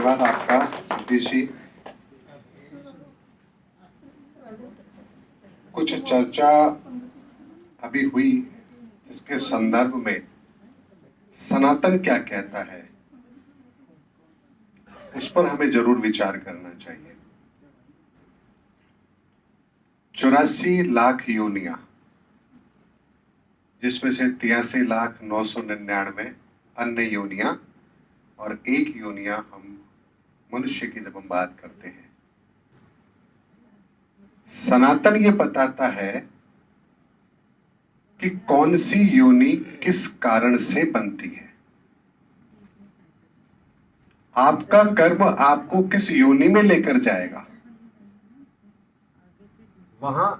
धन्यवाद आपका सतीश जी। कुछ चर्चा अभी हुई इसके संदर्भ में सनातन क्या कहता है, उस पर हमें जरूर विचार करना चाहिए। 84 लाख योनियां, जिसमें से 83,999 अन्य योनियां और एक योनियां हम मनुष्य की जब हम बात करते हैं। सनातन ये बताता है कि कौन सी योनि किस कारण से बनती है। आपका कर्म आपको किस योनि में लेकर जाएगा, वहां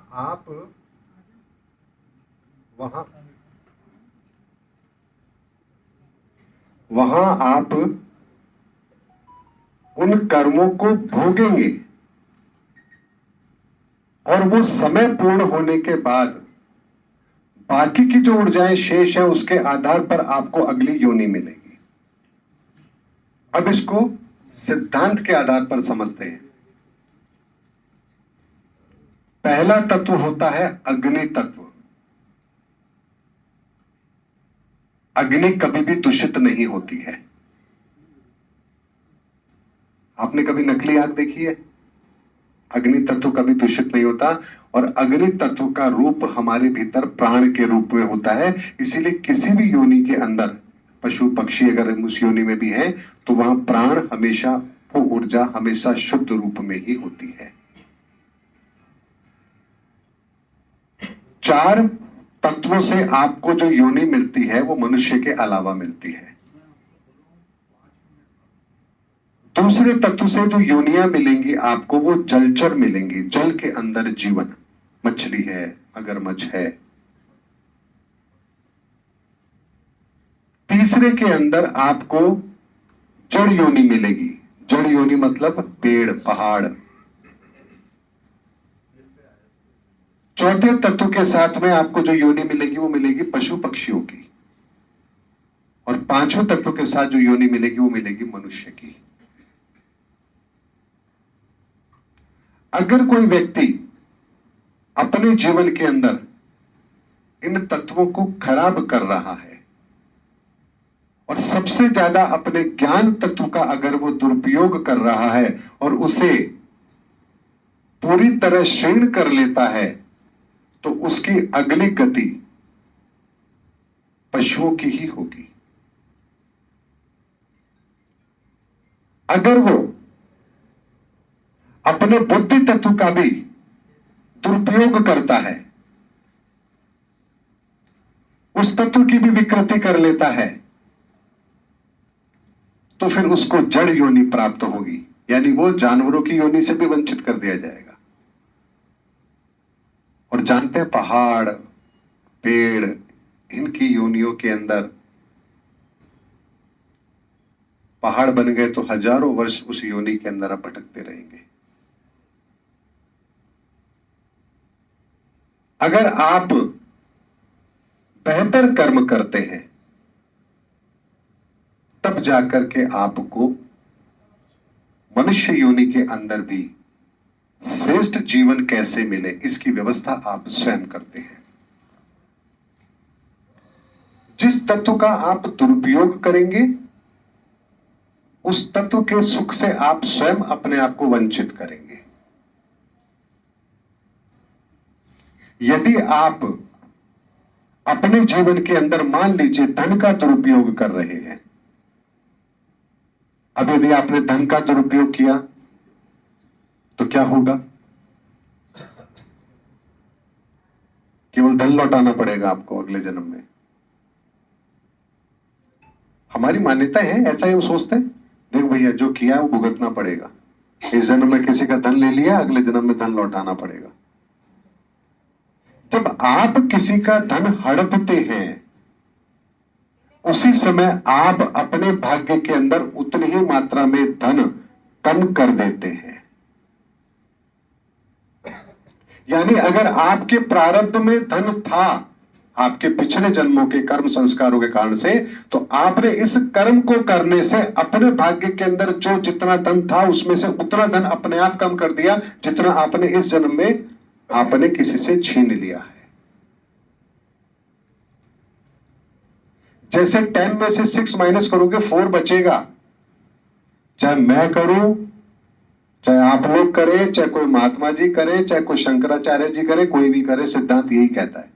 आप उन कर्मों को भोगेंगे और वो समय पूर्ण होने के बाद बाकी की जो ऊर्जाएं शेष है उसके आधार पर आपको अगली योनि मिलेगी। अब इसको सिद्धांत के आधार पर समझते हैं। पहला तत्व होता है अग्नि तत्व। अग्नि कभी भी दूषित नहीं होती है। आपने कभी नकली आग देखी है? अग्नि तत्व कभी दूषित नहीं होता। और अग्नि तत्व का रूप हमारे भीतर प्राण के रूप में होता है। इसीलिए किसी भी योनि के अंदर पशु पक्षी अगर उस योनि में भी है तो वहां प्राण हमेशा, वो ऊर्जा हमेशा शुद्ध रूप में ही होती है। 4 तत्वों से आपको जो योनि मिलती है वो मनुष्य के अलावा मिलती है। दूसरे तत्व से जो योनियां मिलेंगी आपको वो जलचर मिलेंगी। जल के अंदर जीवन, मछली है, मगरमच्छ है। तीसरे के अंदर आपको जड़ योनि मिलेगी। जड़ योनि मतलब पेड़ पहाड़। चौथे तत्व के साथ में आपको जो योनि मिलेगी वो मिलेगी पशु पक्षियों की। और 5वें तत्व के साथ जो योनि मिलेगी वो मिलेगी मनुष्य की। अगर कोई व्यक्ति अपने जीवन के अंदर इन तत्वों को खराब कर रहा है और सबसे ज्यादा अपने ज्ञान तत्व का अगर वो दुरुपयोग कर रहा है और उसे पूरी तरह क्षीण कर लेता है तो उसकी अगली गति पशुओं की ही होगी। अगर वो अपने बुद्धि तत्व का भी दुरुपयोग करता है, उस तत्व की भी विकृति कर लेता है, तो फिर उसको जड़ योनि प्राप्त होगी। यानी वो जानवरों की योनि से भी वंचित कर दिया जाएगा। और जानते हैं पहाड़ पेड़ इनकी योनियों के अंदर पहाड़ बन गए तो हजारों वर्ष उस योनि के अंदर आप भटकते रहेंगे। अगर आप बेहतर कर्म करते हैं तब जाकर के आपको मनुष्य योनि के अंदर भी श्रेष्ठ जीवन कैसे मिले इसकी व्यवस्था आप स्वयं करते हैं। जिस तत्व का आप दुरुपयोग करेंगे उस तत्व के सुख से आप स्वयं अपने आप को वंचित करेंगे। यदि आप अपने जीवन के अंदर मान लीजिए धन का दुरुपयोग कर रहे हैं, अब यदि आपने धन का दुरुपयोग किया तो क्या होगा? केवल धन लौटाना पड़ेगा आपको अगले जन्म में। हमारी मान्यता है, ऐसा ही वो सोचते हैं, देख भैया जो किया है वो भुगतना पड़ेगा। इस जन्म में किसी का धन ले लिया, अगले जन्म में धन लौटाना पड़ेगा। जब आप किसी का धन हड़पते हैं उसी समय आप अपने भाग्य के अंदर उतनी ही मात्रा में धन कम कर देते हैं। यानी अगर आपके प्रारब्ध में धन था, आपके पिछले जन्मों के कर्म संस्कारों के कारण से, तो आपने इस कर्म को करने से अपने भाग्य के अंदर जो जितना धन था उसमें से उतना धन अपने आप कम कर दिया जितना आपने इस जन्म में आपने किसी से छीन लिया है। जैसे 10 में से 6 माइनस करोगे 4 बचेगा। चाहे मैं करूं, चाहे आप लोग करें, चाहे कोई महात्मा जी करे, चाहे कोई शंकराचार्य जी करे, कोई भी करे, सिद्धांत यही कहता है।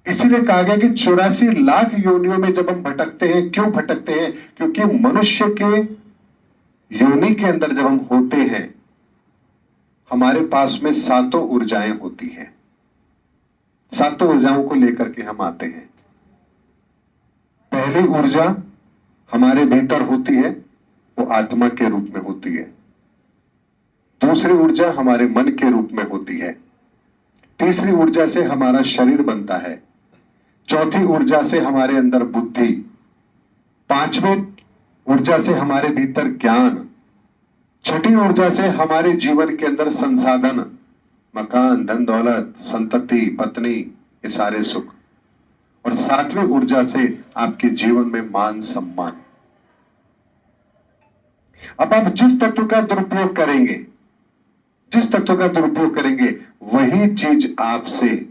इसीलिए कहा गया कि 84 लाख योनियों में जब हम भटकते हैं, क्यों भटकते हैं? क्योंकि मनुष्य के योनि के अंदर जब हम होते हैं, हमारे पास में 7 ऊर्जाएं होती हैं। 7 ऊर्जाओं को लेकर के हम आते हैं। पहली ऊर्जा हमारे भीतर होती है, वो आत्मा के रूप में होती है। दूसरी ऊर्जा हमारे मन के रूप में होती है। तीसरी ऊर्जा से हमारा शरीर बनता है। चौथी ऊर्जा से हमारे अंदर बुद्धि। पांचवी ऊर्जा से हमारे भीतर ज्ञान। छठी ऊर्जा से हमारे जीवन के अंदर संसाधन, मकान, धन दौलत, संतति, पत्नी, ये सारे सुख। और 7वीं ऊर्जा से आपके जीवन में मान सम्मान। अब आप जिस तत्व का दुरुपयोग करेंगे, जिस तत्व का दुरुपयोग करेंगे, वही चीज आपसे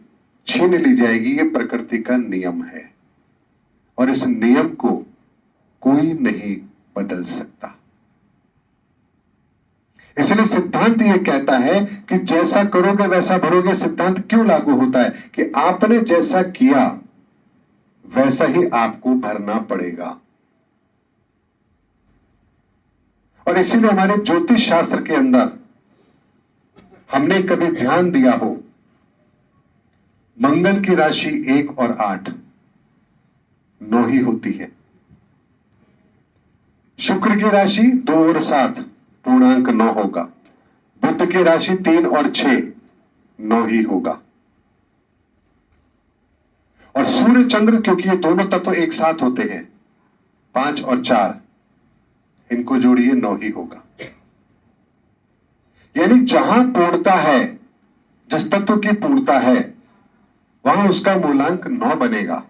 छीन ली जाएगी। ये प्रकृति का नियम है और इस नियम को कोई नहीं बदल सकता। इसलिए सिद्धांत ये कहता है कि जैसा करोगे वैसा भरोगे। सिद्धांत क्यों लागू होता है? कि आपने जैसा किया वैसा ही आपको भरना पड़ेगा। और इसीलिए हमारे ज्योतिष शास्त्र के अंदर हमने कभी ध्यान दिया हो, मंगल की राशि 1 और 8 9 ही होती है। शुक्र की राशि 2 और 7 पूर्णांक 9 होगा। बुध की राशि 3 और 6 9 ही होगा। और सूर्य चंद्र, क्योंकि ये दोनों तत्व एक साथ होते हैं, 5 और 4, इनको जोड़िए 9 ही होगा। यानी जहां पूर्णता है, जिस तत्व की पूर्णता है, वहां उसका मूलांक 9 बनेगा।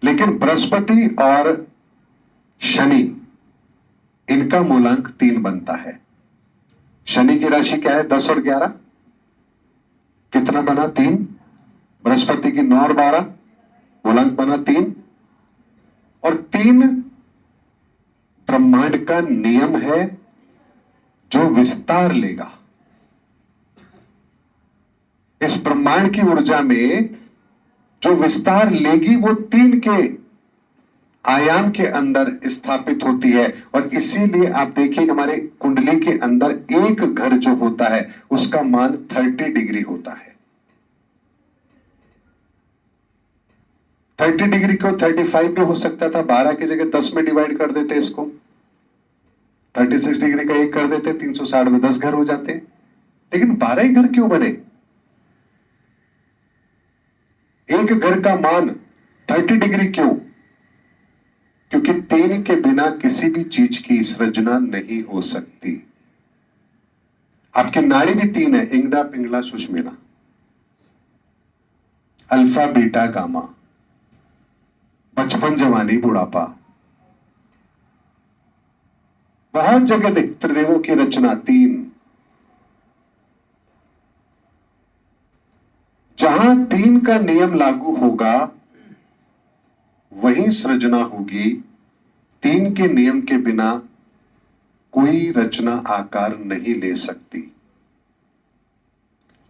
लेकिन बृहस्पति और शनि, इनका मूलांक 3 बनता है। शनि की राशि क्या है? 10 और 11, कितना बना? 3। बृहस्पति की 9 और 12, मूलांक बना 3। और 3 ब्रह्मांड का नियम है जो विस्तार लेगा। इस ब्रह्मांड की ऊर्जा में जो विस्तार लेगी वो 3 के आयाम के अंदर स्थापित होती है। और इसीलिए आप देखिए हमारे कुंडली के अंदर एक घर जो होता है उसका मान 30 डिग्री होता है। 30 डिग्री को 35 में हो सकता था, 12 की जगह 10 में डिवाइड कर देते इसको। 36 डिग्री का 1 कर देते, 360 में 10 घर हो जाते। लेकिन 12 ही घर क्यों बने? एक घर का मान 30 डिग्री क्यों? क्योंकि 3 के बिना किसी भी चीज की सृजना नहीं हो सकती। आपकी नाड़ी भी 3 है, इंगड़ा, पिंगला, सुषुम्ना, अल्फा, बीटा, गामा, बचपन, जवानी, बुढ़ापा। बहुत जगह त्रिदेवों की रचना 3। जहां 3 का नियम लागू होगा वही सृजना होगी। 3 के नियम के बिना कोई रचना आकार नहीं ले सकती।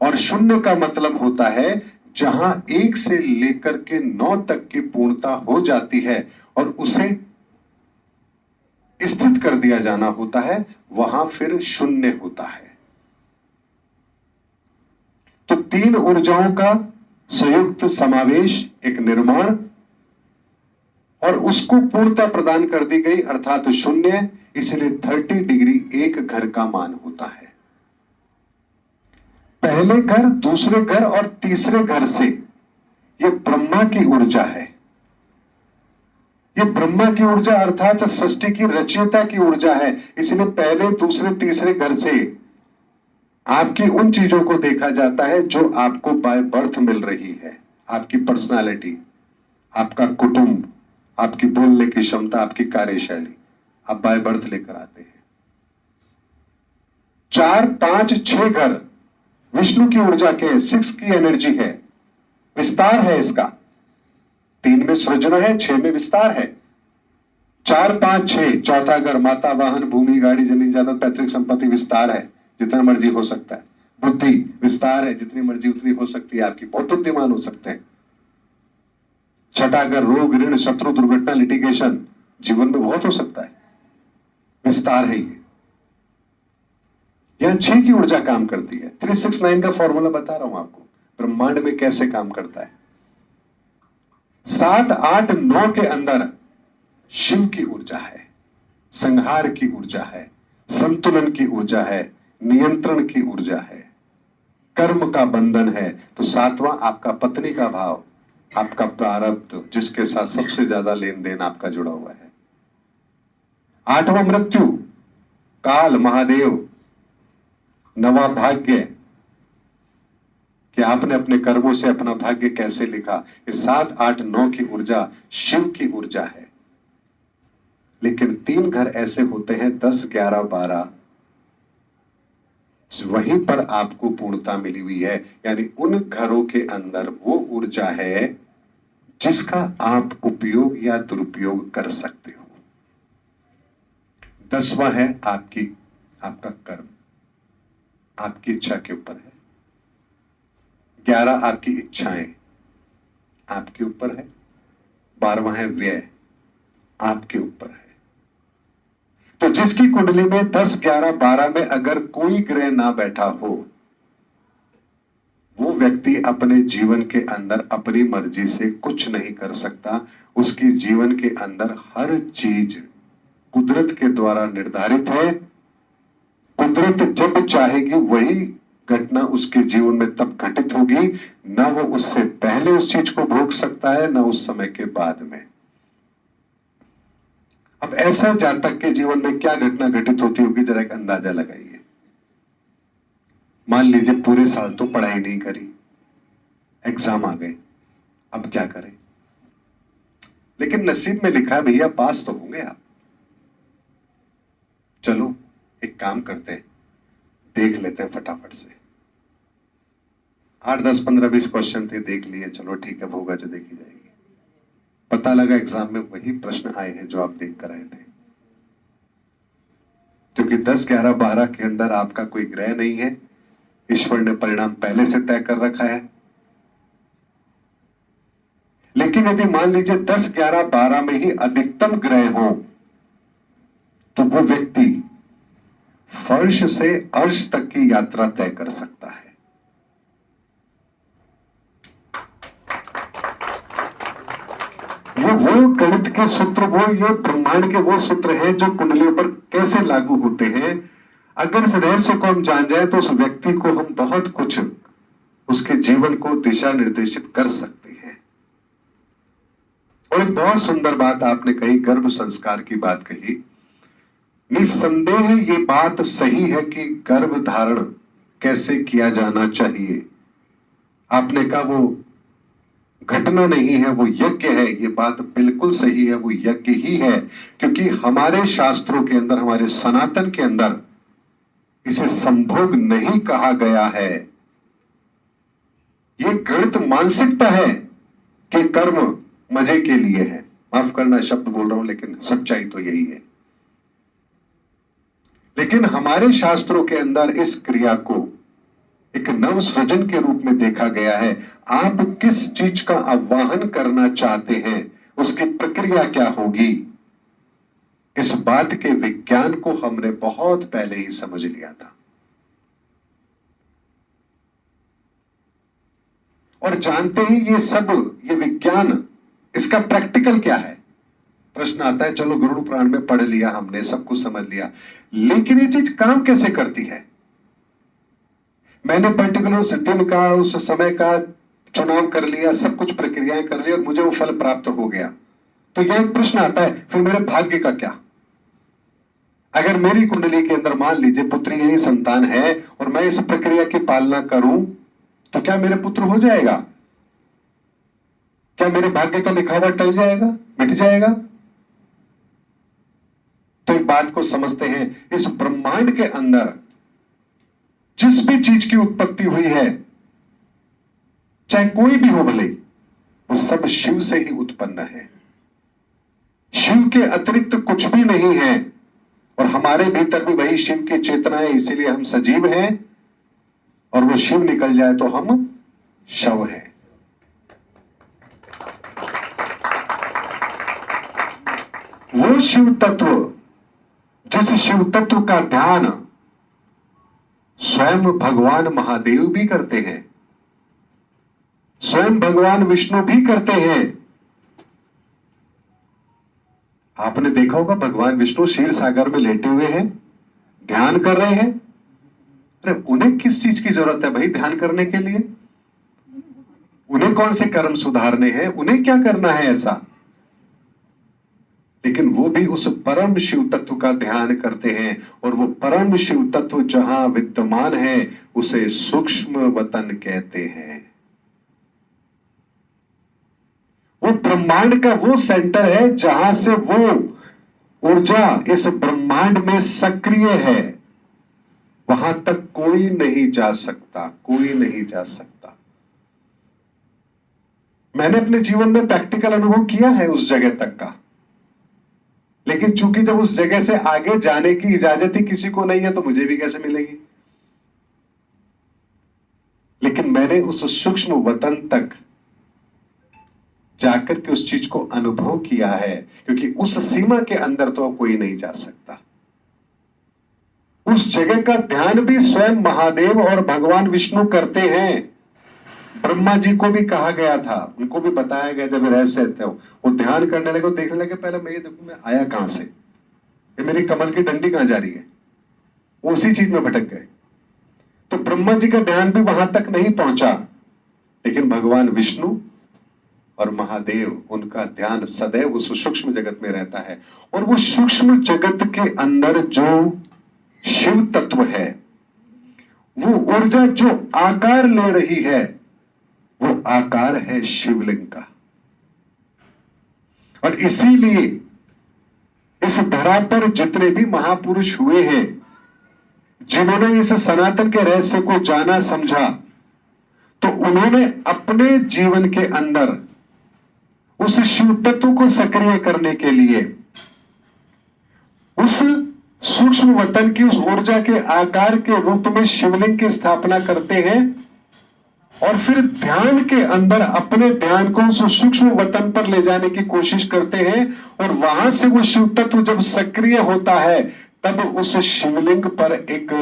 और शून्य का मतलब होता है जहां 1 से लेकर के 9 तक की पूर्णता हो जाती है और उसे स्थित कर दिया जाना होता है, वहां फिर शून्य होता है। तो 3 ऊर्जाओं का संयुक्त समावेश, एक निर्माण, और उसको पूर्णता प्रदान कर दी गई अर्थात शून्य। इसलिए 30 डिग्री एक घर का मान होता है। पहले घर, दूसरे घर और तीसरे घर से यह ब्रह्मा की ऊर्जा है। यह ब्रह्मा की ऊर्जा अर्थात सृष्टि की रचयिता की ऊर्जा है। इसलिए पहले, दूसरे, तीसरे घर से आपकी उन चीजों को देखा जाता है जो आपको बाय बर्थ मिल रही है। आपकी पर्सनालिटी, आपका कुटुंब, आपकी बोलने की क्षमता, आपकी कार्यशैली आप बाय बर्थ लेकर आते हैं। 4, 5, 6 घर विष्णु की ऊर्जा के, 6 की एनर्जी है, विस्तार है इसका। 3 में सृजना है, 6 में विस्तार है। 4, 5, 6 चौथा घर, माता, वाहन, भूमि, गाड़ी, जमीन, जायदाद, पैतृक संपत्ति विस्तार है, जितना मर्जी हो सकता है। बुद्धि विस्तार है, जितनी मर्जी उतनी हो सकती है आपकी, बहुत बुद्धिमान हो सकते हैं। छठा घर, रोग, ऋण, शत्रु, दुर्घटना, लिटिगेशन जीवन में बहुत हो सकता है, विस्तार है ये। यहां 6 की ऊर्जा काम करती है। 369 का फॉर्मूला बता रहा हूं आपको, ब्रह्मांड में कैसे काम करता है। 7, 8, 9 के अंदर शिव की ऊर्जा है, संहार की ऊर्जा है, संतुलन की ऊर्जा है, नियंत्रण की ऊर्जा है, कर्म का बंधन है। तो 7वां आपका पत्नी का भाव, आपका प्रारब्ध, जिसके साथ सबसे ज्यादा लेन देन आपका जुड़ा हुआ है। 8वां मृत्यु, काल, महादेव, नवा भाग्य, कि आपने अपने कर्मों से अपना भाग्य कैसे लिखा। ये 7, 8, 9 की ऊर्जा शिव की ऊर्जा है। लेकिन 3 घर ऐसे होते हैं 10, 11, 12, वहीं पर आपको पूर्णता मिली हुई है। यानी उन घरों के अंदर वो ऊर्जा है जिसका आप उपयोग या दुरुपयोग कर सकते हो। 10वां है आपका कर्म, आपकी इच्छा के ऊपर है। 11 आपकी इच्छाएं आपके ऊपर है। 12वां है व्यय, आपके ऊपर है। तो जिसकी कुंडली में 10, 11, 12 में अगर कोई ग्रह ना बैठा हो, वो व्यक्ति अपने जीवन के अंदर अपनी मर्जी से कुछ नहीं कर सकता। उसकी जीवन के अंदर हर चीज कुदरत के द्वारा निर्धारित है। कुदरत जब चाहेगी वही घटना उसके जीवन में तब घटित होगी। ना वो उससे पहले उस चीज को भोग सकता है, ना उस समय के बाद में। अब ऐसा जातक के जीवन में क्या घटना घटित होती होगी, जरा एक अंदाजा लगाइए। मान लीजिए पूरे साल तो पढ़ाई नहीं करी, एग्जाम आ गए, अब क्या करें। लेकिन नसीब में लिखा है भैया पास तो होंगे आप। चलो एक काम करते हैं, देख लेते हैं फटाफट से। 8, 10, 15, 20 क्वेश्चन थे, देख लिए, चलो ठीक है, होगा जो देखी जाएगी। पता लगा एग्जाम में वही प्रश्न आए हैं जो आप देख कर आए थे, क्योंकि 10, 11, 12 के अंदर आपका कोई ग्रह नहीं है। ईश्वर ने परिणाम पहले से तय कर रखा है। लेकिन यदि मान लीजिए 10, 11, 12 में ही अधिकतम ग्रह हो, तो वो व्यक्ति फर्श से अर्श तक की यात्रा तय कर सकता है। वो गणित के सूत्र, ये ब्रह्मांड के वो सूत्र हैं जो कुंडलियों पर कैसे लागू होते हैं। अगर इस रहस्य को हम जान जाए तो उस व्यक्ति को हम बहुत कुछ, उसके जीवन को दिशा निर्देशित कर सकते हैं। और एक बहुत सुंदर बात आपने कही, गर्भ संस्कार की बात कही। निस्संदेह ये बात सही है कि गर्भ धारण कैसे किया जाना चाहिए। आपने कहा वो घटना नहीं है, वो यज्ञ है, ये बात बिल्कुल सही है, वो यज्ञ ही है। क्योंकि हमारे शास्त्रों के अंदर, हमारे सनातन के अंदर इसे संभोग नहीं कहा गया है। ये गणित मानसिकता है कि कर्म मजे के लिए है। माफ करना शब्द बोल रहा हूं, लेकिन सच्चाई तो यही है। लेकिन हमारे शास्त्रों के अंदर इस क्रिया को एक नव सृजन के रूप में देखा गया है। आप किस चीज का आवाहन करना चाहते हैं, उसकी प्रक्रिया क्या होगी, इस बात के विज्ञान को हमने बहुत पहले ही समझ लिया था। और जानते ही ये विज्ञान, इसका प्रैक्टिकल क्या है। प्रश्न आता है, चलो गरुड़ पुराण में पढ़ लिया हमने, सब कुछ समझ लिया, लेकिन ये चीज काम कैसे करती है। मैंने पर्टिकुलर उस दिन का, उस समय का चुनाव कर लिया, सब कुछ प्रक्रियाएं कर ली और मुझे वो फल प्राप्त हो गया। तो यह एक प्रश्न आता है, फिर मेरे भाग्य का क्या। अगर मेरी कुंडली के अंदर मान लीजिए पुत्री है, संतान है, और मैं इस प्रक्रिया की पालना करूं, तो क्या मेरे पुत्र हो जाएगा? क्या मेरे भाग्य का लिखा हुआ टल जाएगा, मिट जाएगा? तो एक बात को समझते हैं, इस ब्रह्मांड के अंदर जिस भी चीज की उत्पत्ति हुई है, चाहे कोई भी हो भले, वो सब शिव से ही उत्पन्न है। शिव के अतिरिक्त कुछ भी नहीं है, और हमारे भीतर भी वही शिव की चेतना है, इसीलिए हम सजीव हैं, और वो शिव निकल जाए तो हम शव हैं। वो शिव तत्व, जिस शिव तत्व का ध्यान स्वयं भगवान महादेव भी करते हैं, स्वयं भगवान विष्णु भी करते हैं। आपने देखा होगा भगवान विष्णु क्षीर सागर में लेटे हुए हैं, ध्यान कर रहे हैं। अरे उन्हें किस चीज की जरूरत है भाई ध्यान करने के लिए? उन्हें कौन से कर्म सुधारने हैं? उन्हें क्या करना है ऐसा? लेकिन वो भी उस परम शिव तत्व का ध्यान करते हैं, और वो परम शिव तत्व जहां विद्यमान है उसे सूक्ष्म वतन कहते हैं। वो ब्रह्मांड का वो सेंटर है जहां से वो ऊर्जा इस ब्रह्मांड में सक्रिय है। वहां तक कोई नहीं जा सकता, कोई नहीं जा सकता। मैंने अपने जीवन में प्रैक्टिकल अनुभव किया है उस जगह तक का, लेकिन चूंकि जब उस जगह से आगे जाने की इजाजत ही किसी को नहीं है, तो मुझे भी कैसे मिलेगी? लेकिन मैंने उस सूक्ष्म वतन तक जाकर के उस चीज को अनुभव किया है, क्योंकि उस सीमा के अंदर तो कोई नहीं जा सकता। उस जगह का ध्यान भी स्वयं महादेव और भगवान विष्णु करते हैं। ब्रह्मा जी को भी कहा गया था, उनको भी बताया गया, जब रहस्य थे वो ध्यान करने लगे, देखने लगे पहले मैं ये देखूं मैं आया कहां से, ये मेरी कमल की डंडी कहां जा रही है, वो उसी चीज में भटक गए। तो ब्रह्मा जी का ध्यान भी वहां तक नहीं पहुंचा, लेकिन भगवान विष्णु और महादेव, उनका ध्यान सदैव उस सूक्ष्म जगत में रहता है। और वो सूक्ष्म जगत के अंदर जो शिव तत्व है, वो ऊर्जा जो आकार ले रही है, वो आकार है शिवलिंग का। और इसीलिए इस धरा पर जितने भी महापुरुष हुए हैं, जिन्होंने इस सनातन के रहस्य को जाना समझा, तो उन्होंने अपने जीवन के अंदर उस शिव तत्व को सक्रिय करने के लिए उस सूक्ष्म वतन की उस ऊर्जा के आकार के रूप में शिवलिंग की स्थापना करते हैं, और फिर ध्यान के अंदर अपने ध्यान को उस सूक्ष्म वतन पर ले जाने की कोशिश करते हैं। और वहां से वो शिव तत्व जब सक्रिय होता है, तब उस शिवलिंग पर एक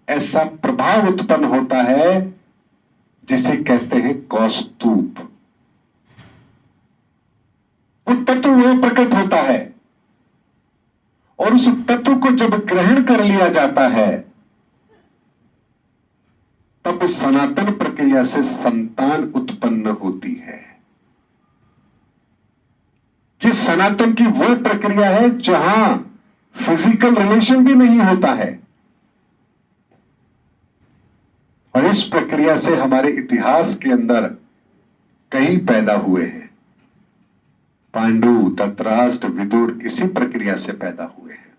ऐसा प्रभाव उत्पन्न होता है जिसे कहते हैं कौस्तुभ। वो तत्व वह प्रकट होता है, और उस तत्व को जब ग्रहण कर लिया जाता है, तब सनातन प्रक्रिया से संतान उत्पन्न होती है। ये सनातन की वह प्रक्रिया है जहां फिजिकल रिलेशन भी नहीं होता है। और इस प्रक्रिया से हमारे इतिहास के अंदर कई पैदा हुए हैं। पांडु, धृतराष्ट्र, विदुर इसी प्रक्रिया से पैदा हुए हैं।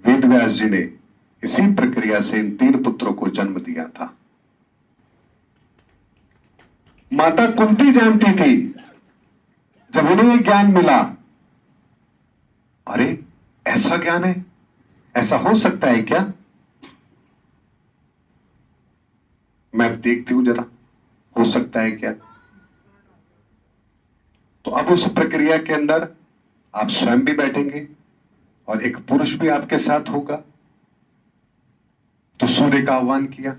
वेद व्यास जी ने इसी प्रक्रिया से इन 3 पुत्रों को जन्म दिया था। माता कुंती जानती थी, जब उन्हें यह ज्ञान मिला, अरे ऐसा ज्ञान है, ऐसा हो सकता है क्या? मैं देखती हूं जरा, हो सकता है क्या? तो अब उस प्रक्रिया के अंदर आप स्वयं भी बैठेंगे और एक पुरुष भी आपके साथ होगा। तो सूर्य का आह्वान किया,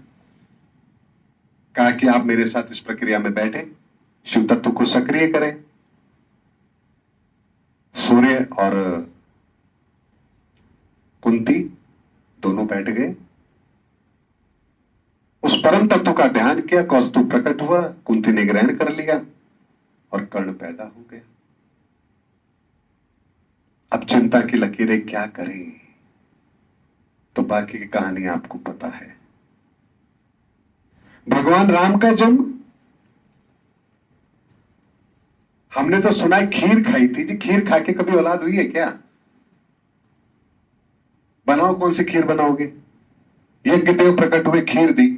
कहा कि आप मेरे साथ इस प्रक्रिया में बैठे, शिव तत्व को सक्रिय करें। सूर्य और कुंती दोनों बैठ गए, उस परम तत्व का ध्यान किया, कौस्तुभ प्रकट हुआ, कुंती ने ग्रहण कर लिया और कर्ण पैदा हो गया। अब जिन चिंता की लकीरें क्या करें, तो बाकी की कहानी आपको पता है। भगवान राम का जन्म, हमने तो सुना है खीर खाई थी जी। खीर खा के कभी औलाद हुई है क्या? बनाओ, कौन सी खीर बनाओगे? यज्ञ देव प्रकट हुए, खीर दी।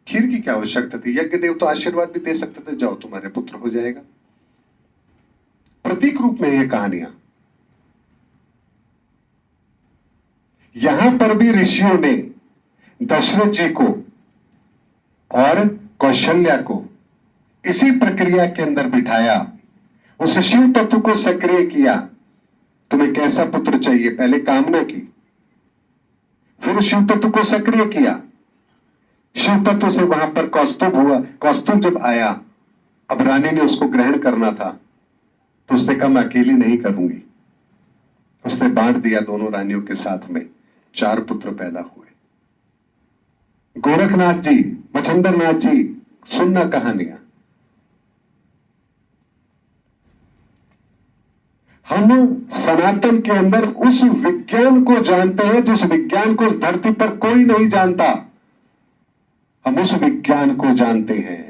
खीर की क्या आवश्यकता थी? यज्ञ देव तो आशीर्वाद भी दे सकते थे, जाओ तुम्हारे पुत्र हो जाएगा। प्रतीक रूप में ये कहानियां। यहां पर भी ऋषियों ने दशरथ जी को और कौशल्या को इसी प्रक्रिया के अंदर बिठाया, उस शिव तत्व को सक्रिय किया। तुम्हें कैसा पुत्र चाहिए, पहले कामना की, फिर शिव तत्व को सक्रिय किया। शिव तत्व से वहां पर कौस्तुभ हुआ। कौस्तुभ जब आया, अब रानी ने उसको ग्रहण करना था, तो उसने कहा मैं अकेली नहीं करूंगी। उसने बांट दिया दोनों रानियों के साथ में, 4 पुत्र पैदा हुए। गोरखनाथ जी, मच्छिंद्र नाथ जी, सुनना कहानियां। हम सनातन के अंदर उस विज्ञान को जानते हैं जिस विज्ञान को इस धरती पर कोई नहीं जानता। हम उस विज्ञान को जानते हैं,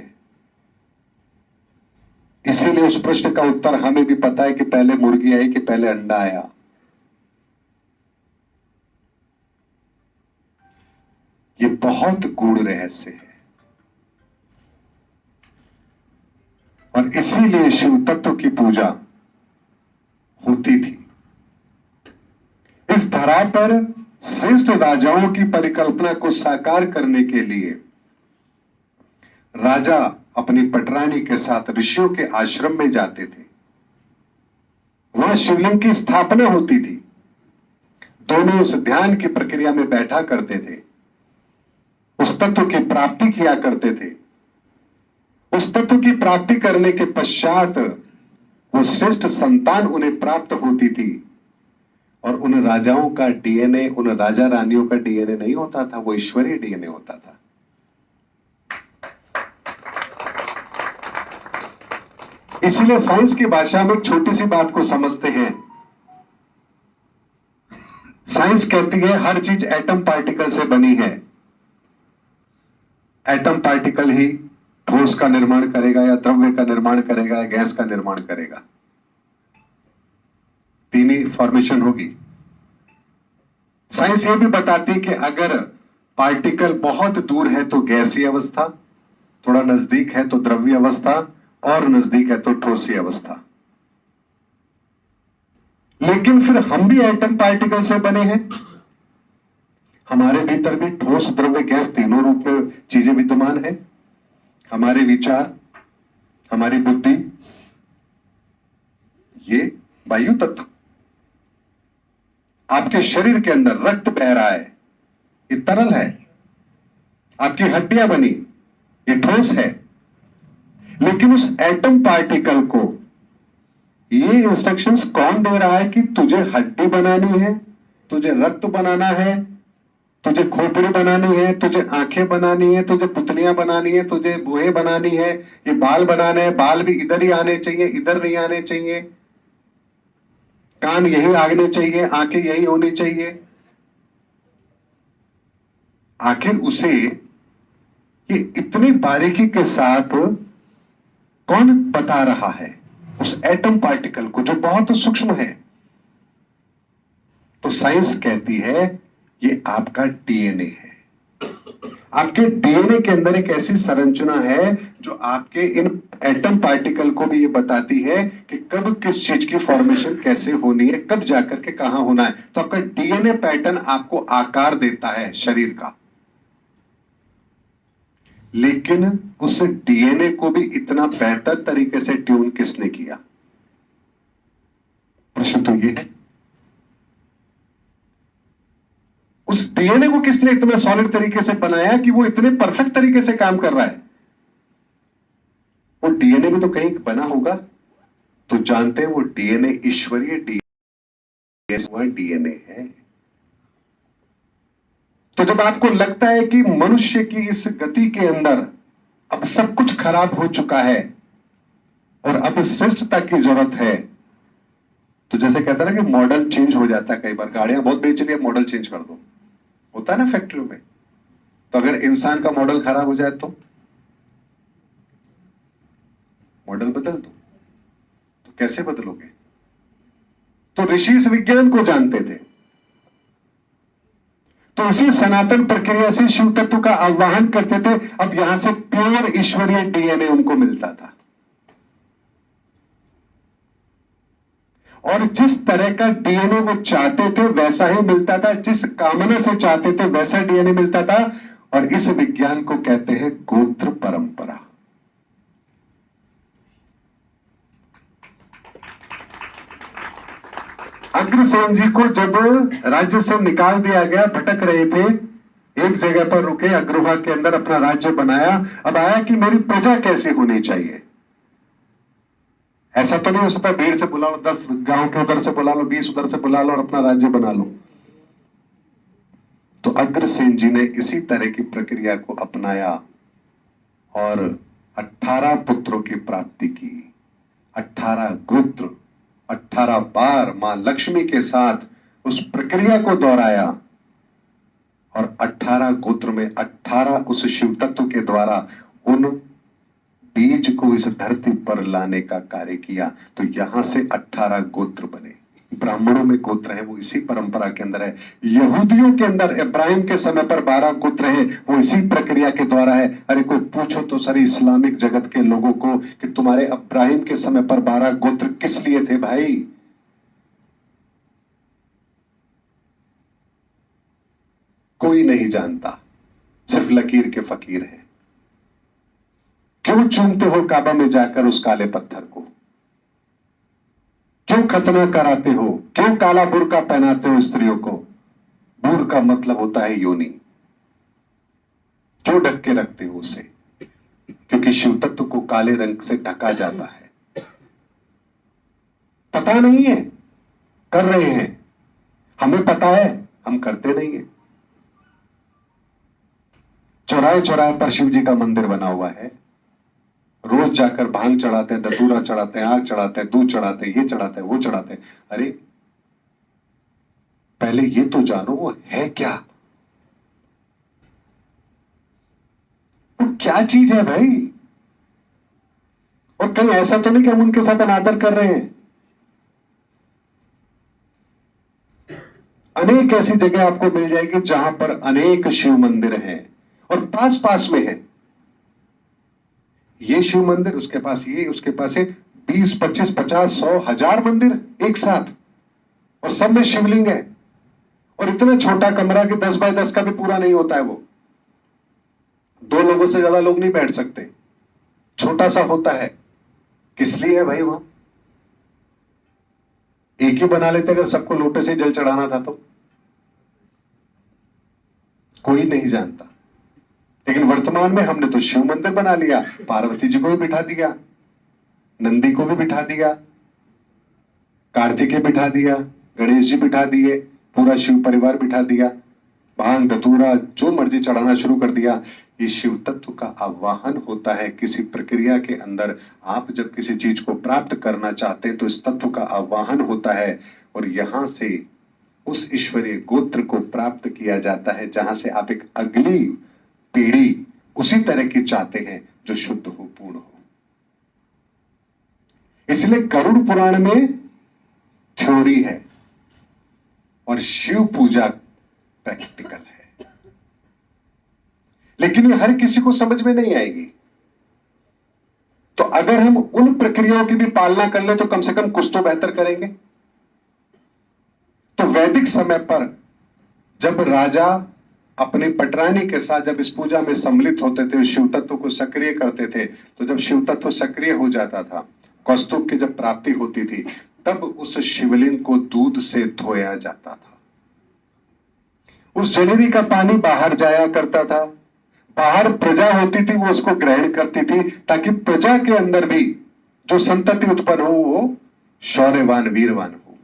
इसीलिए उस प्रश्न का उत्तर हमें भी पता है कि पहले मुर्गी आई कि पहले अंडा आया। ये बहुत गूढ़ रहस्य है, और इसीलिए शिव तत्व की पूजा होती थी। इस धरा पर श्रेष्ठ राजाओं की परिकल्पना को साकार करने के लिए राजा अपनी पटरानी के साथ ऋषियों के आश्रम में जाते थे। वहां शिवलिंग की स्थापना होती थी। दोनों उस ध्यान की प्रक्रिया में बैठा करते थे, उस तत्व की प्राप्ति किया करते थे। उस तत्व की प्राप्ति करने के पश्चात वो श्रेष्ठ संतान उन्हें प्राप्त होती थी। और उन राजाओं का डीएनए, उन राजा रानियों का डीएनए नहीं होता था, वो ईश्वरीय डीएनए होता था। इसलिए साइंस की भाषा में एक छोटी सी बात को समझते हैं। साइंस कहती है हर चीज एटम पार्टिकल से बनी है। एटम पार्टिकल ही ठोस का निर्माण करेगा, या द्रव्य का निर्माण करेगा, या गैस का निर्माण करेगा। 3 ही फॉर्मेशन होगी। साइंस यह भी बताती है कि अगर पार्टिकल बहुत दूर है तो गैसीय अवस्था, थोड़ा नजदीक है तो द्रव्य अवस्था, और नजदीक है तो ठोसी अवस्था। लेकिन फिर हम भी एटम पार्टिकल से बने हैं। हमारे भीतर भी ठोस, द्रव्य, गैस तीनों रूप में चीजें विद्यमान है। हमारे विचार, हमारी बुद्धि, ये वायु तत्व। आपके शरीर के अंदर रक्त बह रहा है, ये तरल है। आपकी हड्डियां बनी, ये ठोस है। लेकिन उस एटम पार्टिकल को ये इंस्ट्रक्शंस कौन दे रहा है कि तुझे हड्डी बनानी है, तुझे रक्त बनाना है, तुझे खोपड़ी बनानी है, तुझे आंखें बनानी है, तुझे पुतलियां बनानी है, तुझे भुएं बनानी है, ये बाल बनाने हैं। बाल भी इधर ही आने चाहिए, इधर नहीं आने चाहिए। कान यही आने चाहिए, आंखें यही होनी चाहिए। आखिर उसे ये इतनी बारीकी के साथ कौन बता रहा है? उस एटम पार्टिकल को, जो बहुत सूक्ष्म है। तो साइंस कहती है ये आपका डीएनए है। आपके डीएनए के अंदर एक ऐसी संरचना है जो आपके इन एटम पार्टिकल को भी ये बताती है कि कब किस चीज की फॉर्मेशन कैसे होनी है, कब जाकर के कहां होना है। तो आपका डीएनए पैटर्न आपको आकार देता है शरीर का। लेकिन उस डीएनए को भी इतना बेहतर तरीके से ट्यून किसने किया? प्रश्न तो ये है, उस डीएनए को किसने इतना सॉलिड तरीके से बनाया कि वो इतने परफेक्ट तरीके से काम कर रहा है? वो डीएनए भी तो कहीं बना होगा। तो जानते हैं वो डीएनए ईश्वरीय डीएनए है। तो जब आपको लगता है कि मनुष्य की इस गति के अंदर अब सब कुछ खराब हो चुका है और अब श्रेष्ठता की जरूरत है, तो जैसे कहता है ना कि मॉडल चेंज हो जाता है, कई बार गाड़ियां बहुत बेच लिया, मॉडल चेंज कर दो, होता है ना फैक्ट्रियों में। तो अगर इंसान का मॉडल खराब हो जाए तो मॉडल बदल दो, तो कैसे बदलोगे? तो ऋषि इस विज्ञान को जानते थे। तो इसी सनातन प्रक्रिया से शिव तत्व का आह्वान करते थे। अब यहां से प्योर ईश्वरीय डीएनए उनको मिलता था, और जिस तरह का डीएनए वो चाहते थे वैसा ही मिलता था, जिस कामना से चाहते थे वैसा डीएनए मिलता था। और इस विज्ञान को कहते हैं गोत्र परंपरा। अग्रसेन जी को जब राज्य से निकाल दिया गया, भटक रहे थे, एक जगह पर रुके, अग्रवा के अंदर अपना राज्य बनाया। अब आया कि मेरी प्रजा कैसी होनी चाहिए। ऐसा तो नहीं हो सकता भीड़ से बुला लो, 10 गांव के उधर से बुला लो, 20 उधर से बुला लो और अपना राज्य बना लो। तो अग्रसेन जी ने इसी तरह की प्रक्रिया को अपनाया और 18 पुत्रों की प्राप्ति की। 18 गोत्र, 18 बार मां लक्ष्मी के साथ उस प्रक्रिया को दोहराया, और 18 गोत्र में 18 उस शिव तत्व के द्वारा उन बीज को इस धरती पर लाने का कार्य किया। तो यहां से 18 गोत्र बने। ब्राह्मणों में गोत्र है वो इसी परंपरा के अंदर है। यहूदियों के अंदर इब्राहिम के समय पर 12 गोत्र हैं, वो इसी प्रक्रिया के द्वारा है। अरे कोई पूछो तो सारी इस्लामिक जगत के लोगों को कि तुम्हारे इब्राहिम के समय पर 12 गोत्र किस लिए थे भाई? कोई नहीं जानता, सिर्फ लकीर के फकीर हैं। क्यों चूमते हो काबा में जाकर उस काले पत्थर को? क्यों खतना कराते हो? क्यों काला बुर्का पहनाते हो स्त्रियों को? बुर का मतलब होता है योनि। क्यों ढक के रखते हो उसे? क्योंकि शिव तत्व को काले रंग से ढका जाता है। पता नहीं है, कर रहे हैं। हमें पता है, हम करते नहीं है। चौराहे चौराहे पर शिव जी का मंदिर बना हुआ है। रोज जाकर भांग चढ़ाते हैं, धतूरा चढ़ाते हैं, आग चढ़ाते हैं, दूध चढ़ाते हैं, ये चढ़ाते हैं, वो चढ़ाते हैं। अरे पहले ये तो जानो वो है क्या? वो क्या चीज है भाई? और कहीं ऐसा तो नहीं कि हम उनके साथ अनादर कर रहे हैं। अनेक ऐसी जगह आपको मिल जाएगी जहां पर अनेक शिव मंदिर हैं और पास पास में है। ये शिव मंदिर, उसके पास ये, उसके पास है, 20, 25, 50, 100, 1000 मंदिर एक साथ, और सब में शिवलिंग है। और इतना छोटा कमरा कि 10 बाय 10 का भी पूरा नहीं होता है वो। 2 लोगों से ज्यादा लोग नहीं बैठ सकते, छोटा सा होता है। किस लिए है भाई? वहां एक ही बना लेते अगर सबको लोटे से जल चढ़ाना था तो। कोई नहीं जानता। लेकिन वर्तमान में हमने तो शिव मंदिर बना लिया, पार्वती जी को भी बिठा दिया, नंदी को भी बिठा दिया, कार्तिकेय बिठा दिया, गणेश जी बिठा दिए, पूरा शिव परिवार बिठा दिया, भांग धतूरा जो मर्जी चढ़ाना शुरू कर दिया। ये शिव तत्व का आवाहन होता है किसी प्रक्रिया के अंदर। आप जब किसी चीज को प्राप्त करना चाहते हैं तो इस तत्व का आवाहन होता है, और यहां से उस ईश्वरीय गोत्र को प्राप्त किया जाता है जहां से आप एक अगली पीढ़ी उसी तरह की चाहते हैं जो शुद्ध हो, पूर्ण हो। इसलिए गरुड़ पुराण में थ्योरी है और शिव पूजा प्रैक्टिकल है। लेकिन ये हर किसी को समझ में नहीं आएगी। तो अगर हम उन प्रक्रियाओं की भी पालना कर ले तो कम से कम कुछ तो बेहतर करेंगे। तो वैदिक समय पर जब राजा अपनी पटरानी के साथ जब इस पूजा में सम्मिलित होते थे, शिव तत्व को सक्रिय करते थे, तो जब शिव तत्व सक्रिय हो जाता था, कौस्तुभ की जब प्राप्ति होती थी, तब उस शिवलिंग को दूध से धोया जाता था। उस जलेबी का पानी बाहर जाया करता था, बाहर प्रजा होती थी वो उसको ग्रहण करती थी, ताकि प्रजा के अंदर भी जो संतति उत्पन्न हो वो शौर्यवान वीरवान हो,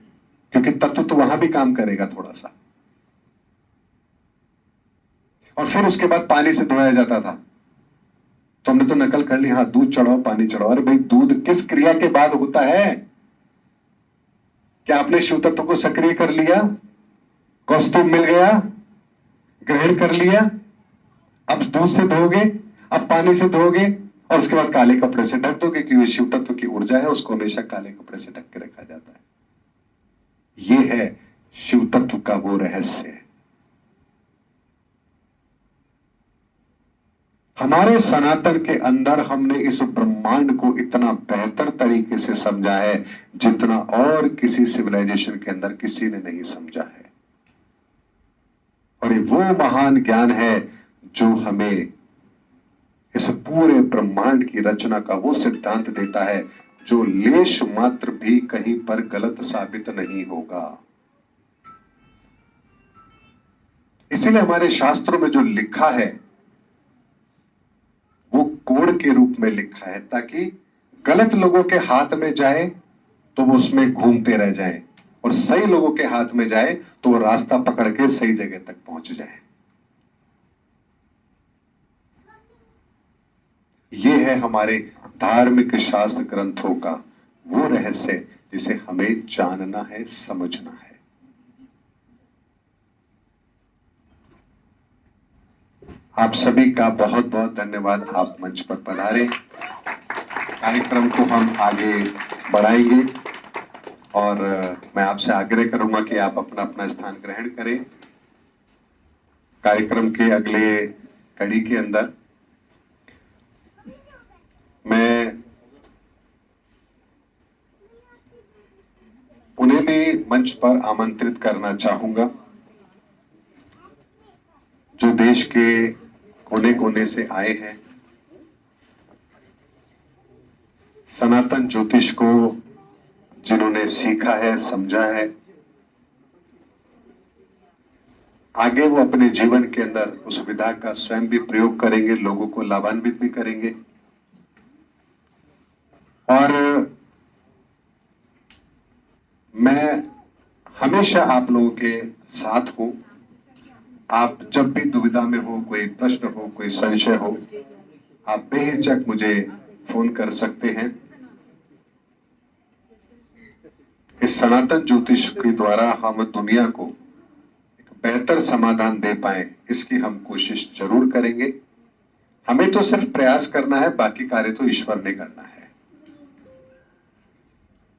क्योंकि तत्व तो वहां भी काम करेगा थोड़ा सा। और फिर उसके बाद पानी से धोया जाता था। तो हमने तो नकल कर ली, हाँ दूध चढ़ाओ पानी चढ़ाओ। अरे भाई दूध किस क्रिया के बाद होता है? क्या आपने शिव तत्व को सक्रिय कर लिया? कौस्तुभ मिल गया, ग्रहण कर लिया। अब दूध से धोगे, अब पानी से धोगे और उसके बाद काले कपड़े से ढक दोगे, क्योंकि शिव तत्व की ऊर्जा है, उसको हमेशा काले कपड़े से ढक के रखा जाता है। यह है शिव तत्व का वो रहस्य। हमारे सनातन के अंदर हमने इस ब्रह्मांड को इतना बेहतर तरीके से समझा है जितना और किसी सिविलाइजेशन के अंदर किसी ने नहीं समझा है। और ये वो महान ज्ञान है जो हमें इस पूरे ब्रह्मांड की रचना का वो सिद्धांत देता है जो लेश मात्र भी कहीं पर गलत साबित नहीं होगा। इसीलिए हमारे शास्त्रों में जो लिखा है वो कोड के रूप में लिखा है, ताकि गलत लोगों के हाथ में जाए तो वो उसमें घूमते रह जाएं, और सही लोगों के हाथ में जाए तो वो रास्ता पकड़ के सही जगह तक पहुंच जाए। ये है हमारे धार्मिक शास्त्र ग्रंथों का वो रहस्य जिसे हमें जानना है, समझना है। आप सभी का बहुत बहुत धन्यवाद। आप मंच पर पधारे। कार्यक्रम को हम आगे बढ़ाएंगे और मैं आपसे आग्रह करूंगा कि आप अपना अपना स्थान ग्रहण करें। कार्यक्रम के अगले कड़ी के अंदर मैं उन्हें भी मंच पर आमंत्रित करना चाहूंगा जो देश के कोने कोने से आए हैं। सनातन ज्योतिष को जिन्होंने सीखा है, समझा है, आगे वो अपने जीवन के अंदर उस विधा का स्वयं भी प्रयोग करेंगे, लोगों को लाभान्वित भी करेंगे। और मैं हमेशा आप लोगों के साथ हूं। आप जब भी दुविधा में हो, कोई प्रश्न हो, कोई संशय हो, आप बेहिचक मुझे फोन कर सकते हैं। इस सनातन ज्योतिष के द्वारा हम दुनिया को एक बेहतर समाधान दे पाए, इसकी हम कोशिश जरूर करेंगे। हमें तो सिर्फ प्रयास करना है, बाकी कार्य तो ईश्वर ने करना है।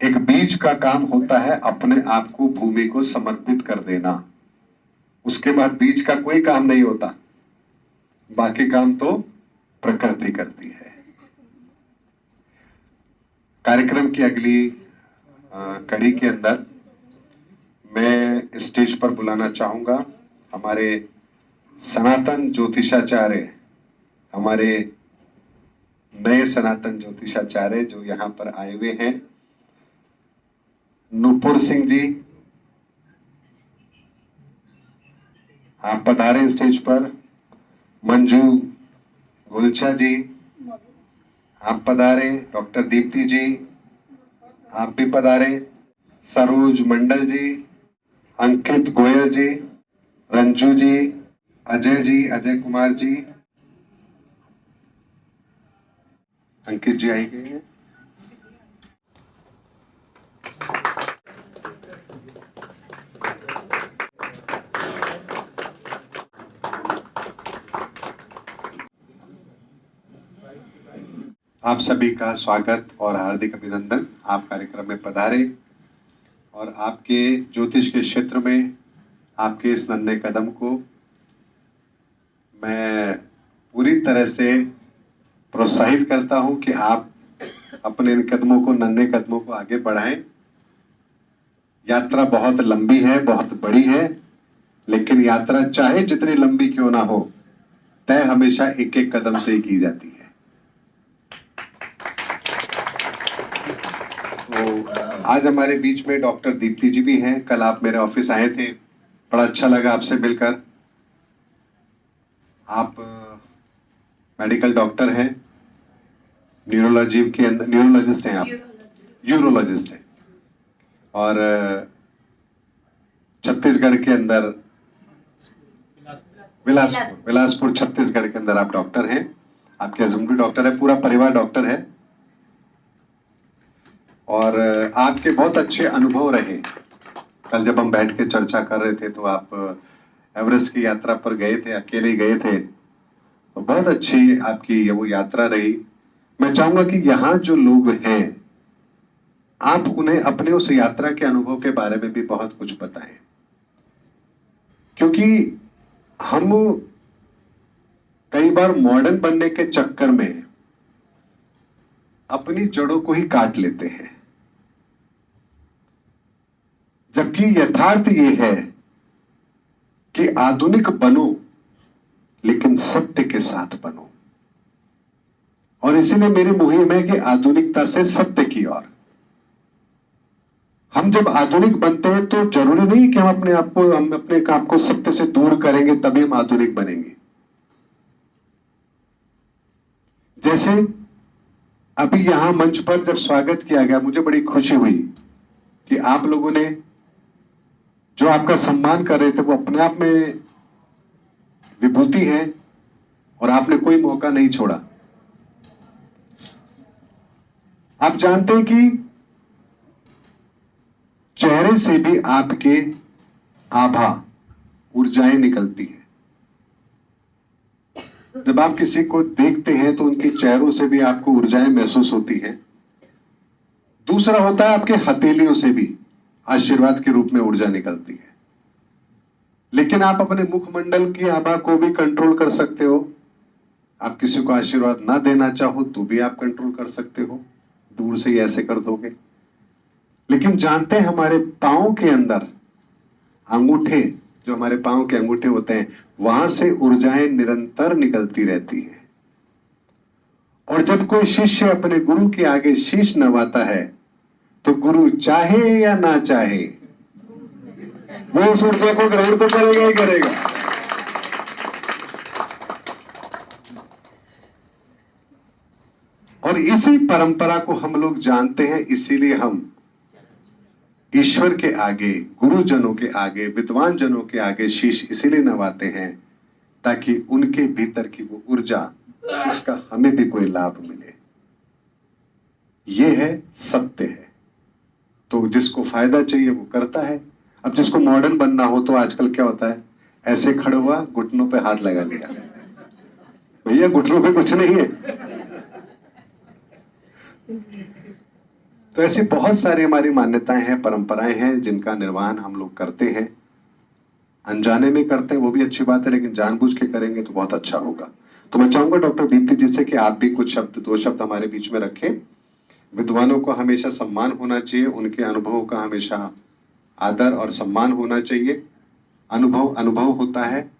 एक बीज का काम होता है अपने आप को भूमि को समर्पित कर देना, उसके बाद बीज का कोई काम नहीं होता, बाकी काम तो प्रकृति करती है। कार्यक्रम की अगली कड़ी के अंदर मैं स्टेज पर बुलाना चाहूंगा हमारे सनातन ज्योतिषाचार्य, हमारे नए सनातन ज्योतिषाचार्य जो यहाँ पर आए हुए हैं, नूपुर सिंह जी। आप पधारे स्टेज पर। मंजू गुलचा जी आप पधारे। डॉक्टर दीप्ति जी आप भी पधारे। सरोज मंडल जी, अंकित गोयल जी, रंजू जी, अजय कुमार जी। अंकित जी आएंगे। आप सभी का स्वागत और हार्दिक अभिनंदन। आप कार्यक्रम में पधारे और आपके ज्योतिष के क्षेत्र में आपके इस नन्हे कदम को मैं पूरी तरह से प्रोत्साहित करता हूं कि आप अपने इन कदमों को, नन्हे कदमों को आगे बढ़ाएं। यात्रा बहुत लंबी है, बहुत बड़ी है, लेकिन यात्रा चाहे जितनी लंबी क्यों ना हो, तय हमेशा एक एक कदम से ही की जाती है। तो आज हमारे बीच में डॉक्टर दीप्ति जी भी हैं। कल आप मेरे ऑफिस आए थे, बड़ा अच्छा लगा आपसे मिलकर। आप मेडिकल डॉक्टर हैं, न्यूरोलॉजी के अंदर न्यूरोलॉजिस्ट हैं, आप यूरोलॉजिस्ट हैं, और छत्तीसगढ़ के अंदर बिलासपुर छत्तीसगढ़ के अंदर आप डॉक्टर हैं। आपके हस्बैंड भी डॉक्टर है, पूरा परिवार डॉक्टर है। और आपके बहुत अच्छे अनुभव रहे। कल जब हम बैठ के चर्चा कर रहे थे तो आप एवरेस्ट की यात्रा पर गए थे, अकेले गए थे, तो बहुत अच्छी आपकी वो यात्रा रही। मैं चाहूंगा कि यहाँ जो लोग हैं आप उन्हें अपने उस यात्रा के अनुभव के बारे में भी बहुत कुछ बताएं, क्योंकि हम कई बार मॉडर्न बनने के चक्कर में अपनी जड़ों को ही काट लेते हैं, जबकि यथार्थ ये है कि आधुनिक बनो लेकिन सत्य के साथ बनो। और इसीलिए मेरी मुहिम है कि आधुनिकता से सत्य की ओर। हम जब आधुनिक बनते हैं तो जरूरी नहीं कि हम अपने आप को सत्य से दूर करेंगे तभी हम आधुनिक बनेंगे। जैसे अभी यहां मंच पर जब स्वागत किया गया, मुझे बड़ी खुशी हुई कि आप लोगों ने जो आपका सम्मान कर रहे थे वो अपने आप में विभूति है और आपने कोई मौका नहीं छोड़ा। आप जानते हैं कि चेहरे से भी आपके आभा, ऊर्जाएं निकलती हैं। जब आप किसी को देखते हैं तो उनके चेहरों से भी आपको ऊर्जाएं महसूस होती हैं। दूसरा होता है आपके हथेलियों से भी आशीर्वाद के रूप में ऊर्जा निकलती है। लेकिन आप अपने मुखमंडल की आभा को भी कंट्रोल कर सकते हो। आप किसी को आशीर्वाद ना देना चाहो तो भी आप कंट्रोल कर सकते हो, दूर से ही ऐसे कर दोगे। लेकिन जानते हैं हमारे पांव के अंदर अंगूठे, जो हमारे पांव के अंगूठे होते हैं, वहां से ऊर्जाएं निरंतर निकलती रहती हैं। और जब कोई शिष्य अपने गुरु के आगे शीश नवाता है तो गुरु चाहे या ना चाहे वो उस ऊर्जा को ग्रहण तो करेगा ही करेगा। और इसी परंपरा को हम लोग जानते हैं, इसीलिए हम ईश्वर के आगे, गुरुजनों के आगे, विद्वान जनों के आगे शीश इसीलिए नवाते हैं ताकि उनके भीतर की वो ऊर्जा, उसका हमें भी कोई लाभ मिले। ये है, सत्य है। तो जिसको फायदा चाहिए वो करता है। अब जिसको मॉडर्न बनना हो तो आजकल क्या होता है, ऐसे खड़ा हुआ, घुटनों पे हाथ लगा लिया। भैया घुटनों पे कुछ नहीं है। तो ऐसी बहुत सारी हमारी मान्यताएं हैं, परंपराएं हैं जिनका निर्वहन हम लोग करते हैं। अनजाने में करते हैं वो भी अच्छी बात है, लेकिन जानबूझ के करेंगे तो बहुत अच्छा होगा। तो मैं चाहूंगा डॉक्टर दीप्ति जी से कि आप भी कुछ शब्द, 2 शब्द हमारे बीच में रखें। विद्वानों को हमेशा सम्मान होना चाहिए, उनके अनुभवों का हमेशा आदर और सम्मान होना चाहिए। अनुभव अनुभव होता है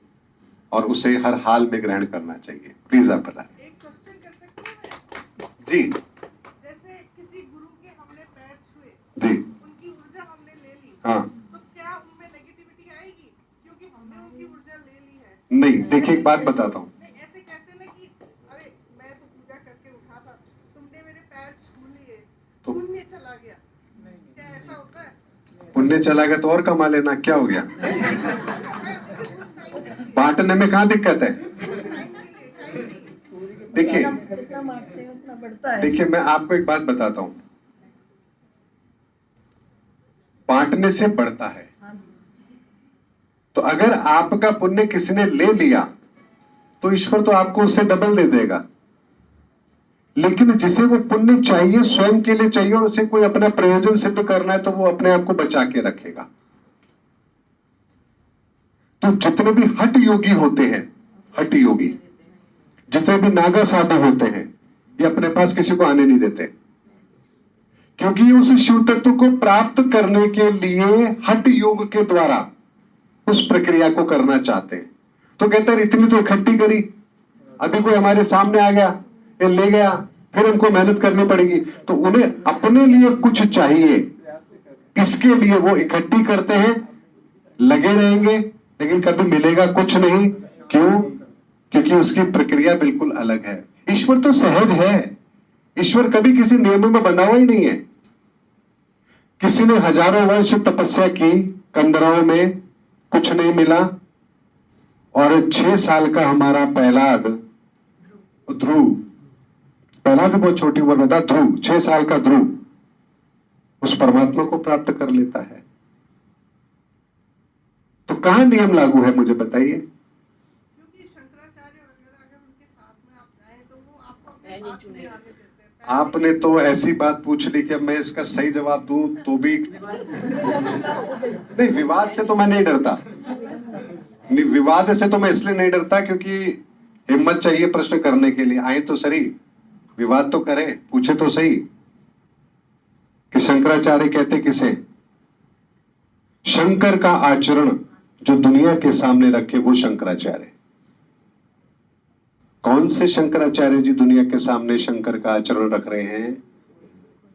और उसे हर हाल में ग्रहण करना चाहिए। प्लीज आप बताएं। एक क्वेश्चन कर सकते हैं जी। जैसे किसी गुरु के हमने पैर छुए, जी। उनकी ऊर्जा हमने ले ली, हाँ। तो क्या उनमें नेगेटिविटी आएगी क्योंकि हमने उनकी ऊर्जा ले ली है? नहीं, देखिए एक बात बताता हूँ। नहीं, ऐसे कहते ना कि अरे मैं तो पूजा करके उठा था, तुमने मेरे पैर छू लिए, तो पुण्य चला गया। क्या ऐसा होता है? पुण्य चला गया तो और कमा लेना, क्या हो गया? बांटने में कहाँ दिक्कत है? देखिए देखिए, मैं आपको एक बात बताता हूं, बांटने से बढ़ता है। तो अगर आपका पुण्य किसी ने ले लिया तो ईश्वर तो आपको उससे डबल दे देगा। लेकिन जिसे वो पुण्य चाहिए, स्वयं के लिए चाहिए, और उसे कोई अपना प्रयोजन सिद्ध करना है तो वो अपने आप को बचा के रखेगा। तो जितने भी हठ योगी होते हैं, हठ योगी, जितने भी नागा साधु होते हैं, ये अपने पास किसी को आने नहीं देते, क्योंकि ये उस शिव तत्व को प्राप्त करने के लिए हठ योग के द्वारा उस प्रक्रिया को करना चाहते हैं। तो कहते हैं इतनी तो इकट्ठी करी, अभी कोई हमारे सामने आ गया, ये ले गया, फिर हमको मेहनत करनी पड़ेगी। तो उन्हें अपने लिए कुछ चाहिए, इसके लिए वो इकट्ठी करते हैं, लगे रहेंगे, लेकिन कभी मिलेगा कुछ नहीं। क्यों? क्योंकि उसकी प्रक्रिया बिल्कुल अलग है। ईश्वर तो सहज है, ईश्वर कभी किसी नियमों में बंधा हुआ ही नहीं है। किसी ने हजारों वर्ष तपस्या की, कंदराओं में कुछ नहीं मिला, और 6 साल का हमारा प्रहलाद, ध्रुव, प्रहलाद बहुत छोटी उम्र में था, ध्रुव, 6 साल का ध्रुव, उस परमात्मा को प्राप्त कर लेता है। तो कहां नियम लागू है मुझे बताइए। क्योंकि शंकराचार्य वगैरह अगर उनके साथ में आप जाए तो वो आपको अपने पास नहीं आने देते हैं। आपने तो ऐसी बात पूछ ली कि अब मैं इसका सही जवाब दूं तो भी नहीं, विवाद से तो मैं नहीं डरता। नहीं, विवाद से तो मैं इसलिए नहीं डरता क्योंकि हिम्मत चाहिए प्रश्न करने के लिए। आए तो सही, विवाद तो करें, पूछे तो सही कि शंकराचार्य कहते किसे। शंकर का आचरण जो दुनिया के सामने रखे वो शंकराचार्य। कौन से शंकराचार्य जी दुनिया के सामने शंकर का आचरण रख रहे हैं?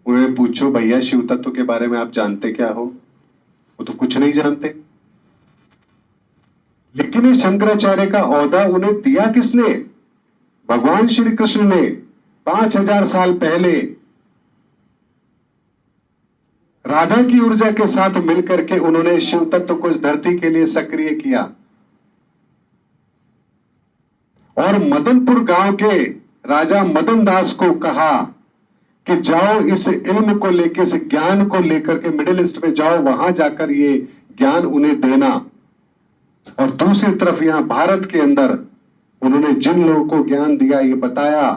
उन्हें पूछो भैया शिव तत्व के बारे में आप जानते क्या हो? वो तो कुछ नहीं जानते। लेकिन ये शंकराचार्य का ओहदा उन्हें दिया किसने? भगवान श्री कृष्ण ने 5000 साल पहले राधा की ऊर्जा के साथ मिलकर के उन्होंने शिव तत्व को इस धरती के लिए सक्रिय किया। और मदनपुर गांव के राजा मदन दास को कहा कि जाओ इस इल्म को लेकर, इस ज्ञान को लेकर के मिडिल ईस्ट में जाओ, वहां जाकर ये ज्ञान उन्हें देना। और दूसरी तरफ यहां भारत के अंदर उन्होंने जिन लोगों को ज्ञान दिया ये बताया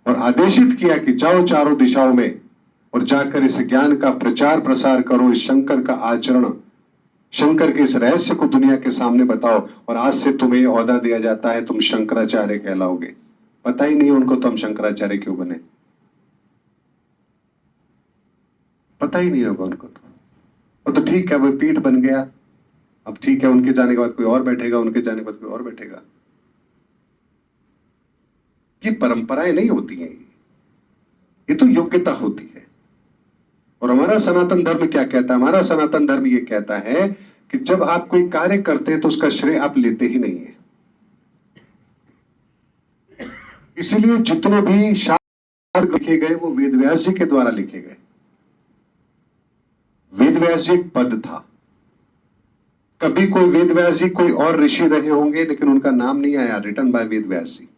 और आदेशित किया कि जाओ चारों दिशाओं में और जाकर इस ज्ञान का प्रचार प्रसार करो, इस शंकर का आचरण, शंकर के इस रहस्य को दुनिया के सामने बताओ। और आज से तुम्हें ओहदा दिया जाता है, तुम शंकराचार्य कहलाओगे। पता ही नहीं उनको तो हम शंकराचार्य क्यों बने, पता ही नहीं होगा उनको। तो ठीक है, वो पीठ बन गया। अब ठीक है, उनके जाने के बाद कोई और बैठेगा, उनके जाने के बाद कोई और बैठेगा। ये परंपराएं नहीं होती हैं, ये तो योग्यता होती है। और हमारा सनातन धर्म क्या कहता है? हमारा सनातन धर्म ये कहता है कि जब आप कोई कार्य करते हैं तो उसका श्रेय आप लेते ही नहीं है। इसलिए जितने भी शास्त्र लिखे गए वो वेदव्यास जी के द्वारा लिखे गए। वेदव्यास जी एक पद था। कभी कोई वेदव्यास जी कोई और ऋषि रहे होंगे लेकिन उनका नाम नहीं आया रिटन बाय वेदव्यास जी।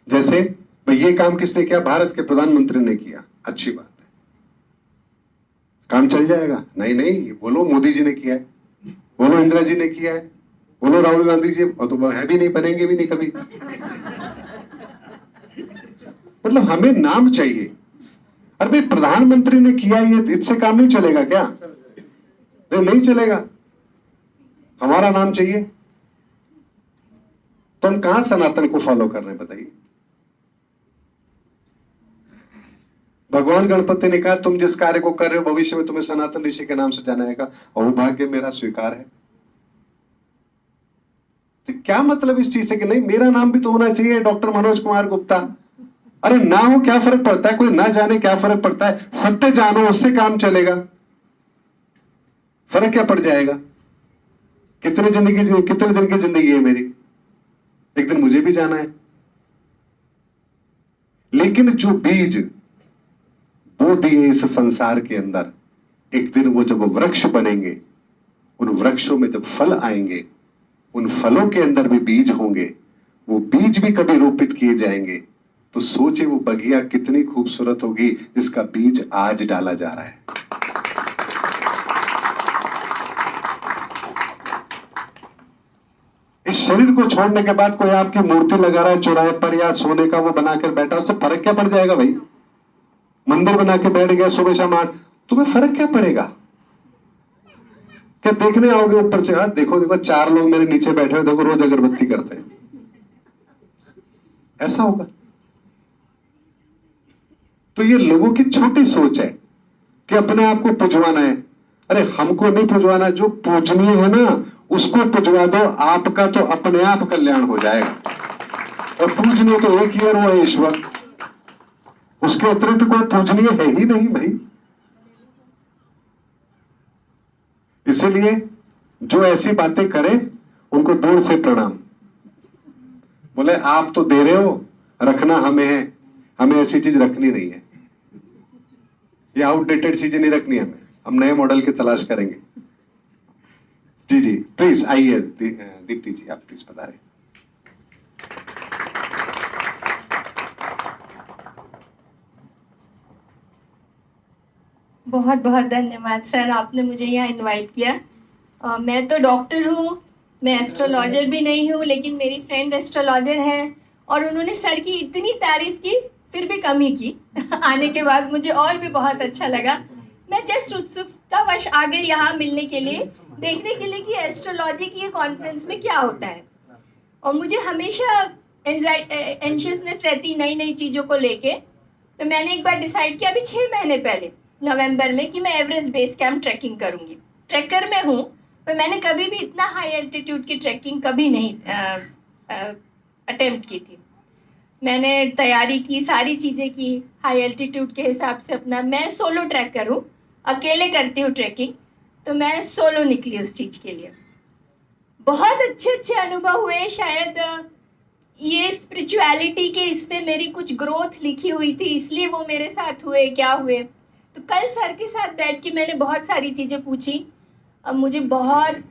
जैसे भाई ये काम किसने किया? भारत के प्रधानमंत्री ने किया, अच्छी बात है, काम चल जाएगा। नहीं नहीं, बोलो मोदी जी ने किया है, बोलो इंदिरा जी ने किया है, बोलो राहुल गांधी जी, और तो है भी नहीं, बनेंगे भी नहीं कभी। मतलब हमें नाम चाहिए। अरे भाई प्रधानमंत्री ने किया, ये इससे काम नहीं चलेगा क्या? नहीं चलेगा, हमारा नाम चाहिए। तो हम कहां सनातन को फॉलो कर रहे हैं बताइए? भगवान गणपति ने कहा तुम जिस कार्य को कर रहे हो भविष्य में तुम्हें सनातन ऋषि के नाम से जाना जाएगा, और वो भाग्य मेरा स्वीकार है। तो क्या मतलब इस चीज से कि नहीं मेरा नाम भी तो होना चाहिए डॉक्टर मनोज कुमार गुप्ता? अरे ना हो क्या फर्क पड़ता है, कोई ना जाने क्या फर्क पड़ता है? सत्य जानो, उससे काम चलेगा। फर्क क्या पड़ जाएगा? कितने दिन की जिंदगी है मेरी, एक दिन मुझे भी जाना है। लेकिन जो बीज बो दिए इस संसार के अंदर, एक दिन वो जब वृक्ष बनेंगे, उन वृक्षों में जब फल आएंगे, उन फलों के अंदर भी बीज होंगे, वो बीज भी कभी रोपित किए जाएंगे। तो सोचे वो बगिया कितनी खूबसूरत होगी जिसका बीज आज डाला जा रहा है। इस शरीर को छोड़ने के बाद कोई आपकी मूर्ति लगा रहा है चौराहे पर या सोने का वो बनाकर बैठा, उससे फर्क क्या पड़ जाएगा भाई? मंदिर बना के बैठ गया सुबह शाम, तुम्हें फर्क क्या पड़ेगा? क्या देखने आओगे ऊपर से? हाँ देखो देखो 4 लोग मेरे नीचे बैठे हो, देखो रोज अगरबत्ती करते हैं, ऐसा होगा? तो ये लोगों की छोटी सोच है कि अपने आप को पुजवाना है। अरे हमको नहीं पुजवाना, जो पूजनीय है ना उसको पुजवा दो, आपका तो अपने आप कल्याण हो जाएगा। और पूजनीय तो एक ही है, वो है ईश्वर, उसके अतिरिक्त कोई पूजनीय है ही नहीं भाई। इसीलिए जो ऐसी बातें करें उनको दूर से प्रणाम। बोले आप तो दे रहे हो, रखना हमें है, हमें ऐसी चीज रखनी नहीं है, ये आउटडेटेड चीजें नहीं रखनी हमें, हम नए मॉडल की तलाश करेंगे। जी जी प्लीज आइए दीप्ति जी, आप प्लीज बता रहे। बहुत बहुत धन्यवाद सर, आपने मुझे यहाँ इनवाइट किया। मैं तो डॉक्टर हूँ, मैं एस्ट्रोलॉजर भी नहीं हूँ, लेकिन मेरी फ्रेंड एस्ट्रोलॉजर है और उन्होंने सर की इतनी तारीफ की फिर भी कम ही की आने के बाद मुझे और भी बहुत अच्छा लगा। मैं जस्ट उत्सुकतावश आ गई यहाँ मिलने के लिए, देखने के लिए कि एस्ट्रोलॉजी की ये कॉन्फ्रेंस में क्या होता है। और मुझे हमेशा एंशियसनेस रहती नई नई चीज़ों को लेके। तो मैंने एक बार डिसाइड किया अभी 6 महीने पहले नवंबर में कि मैं एवरेस्ट बेस कैंप ट्रैकिंग करूंगी। ट्रैकर में हूँ, पर मैंने कभी भी इतना हाई एल्टीट्यूड की ट्रैकिंग कभी नहीं अटेम्प्ट की थी। मैंने तैयारी की, सारी चीज़ें की हाई एल्टीट्यूड के हिसाब से अपना। मैं सोलो ट्रैकर हूँ, अकेले करती हूँ ट्रैकिंग, तो मैं सोलो निकली उस चीज़ के लिए। बहुत अच्छे अच्छे अनुभव हुए। शायद ये स्पिरिचुअलिटी के इसमें मेरी कुछ ग्रोथ लिखी हुई थी, इसलिए वो मेरे साथ हुए, क्या हुए। तो कल सर के साथ बैठ के मैंने बहुत सारी चीज़ें पूछी। अब मुझे बहुत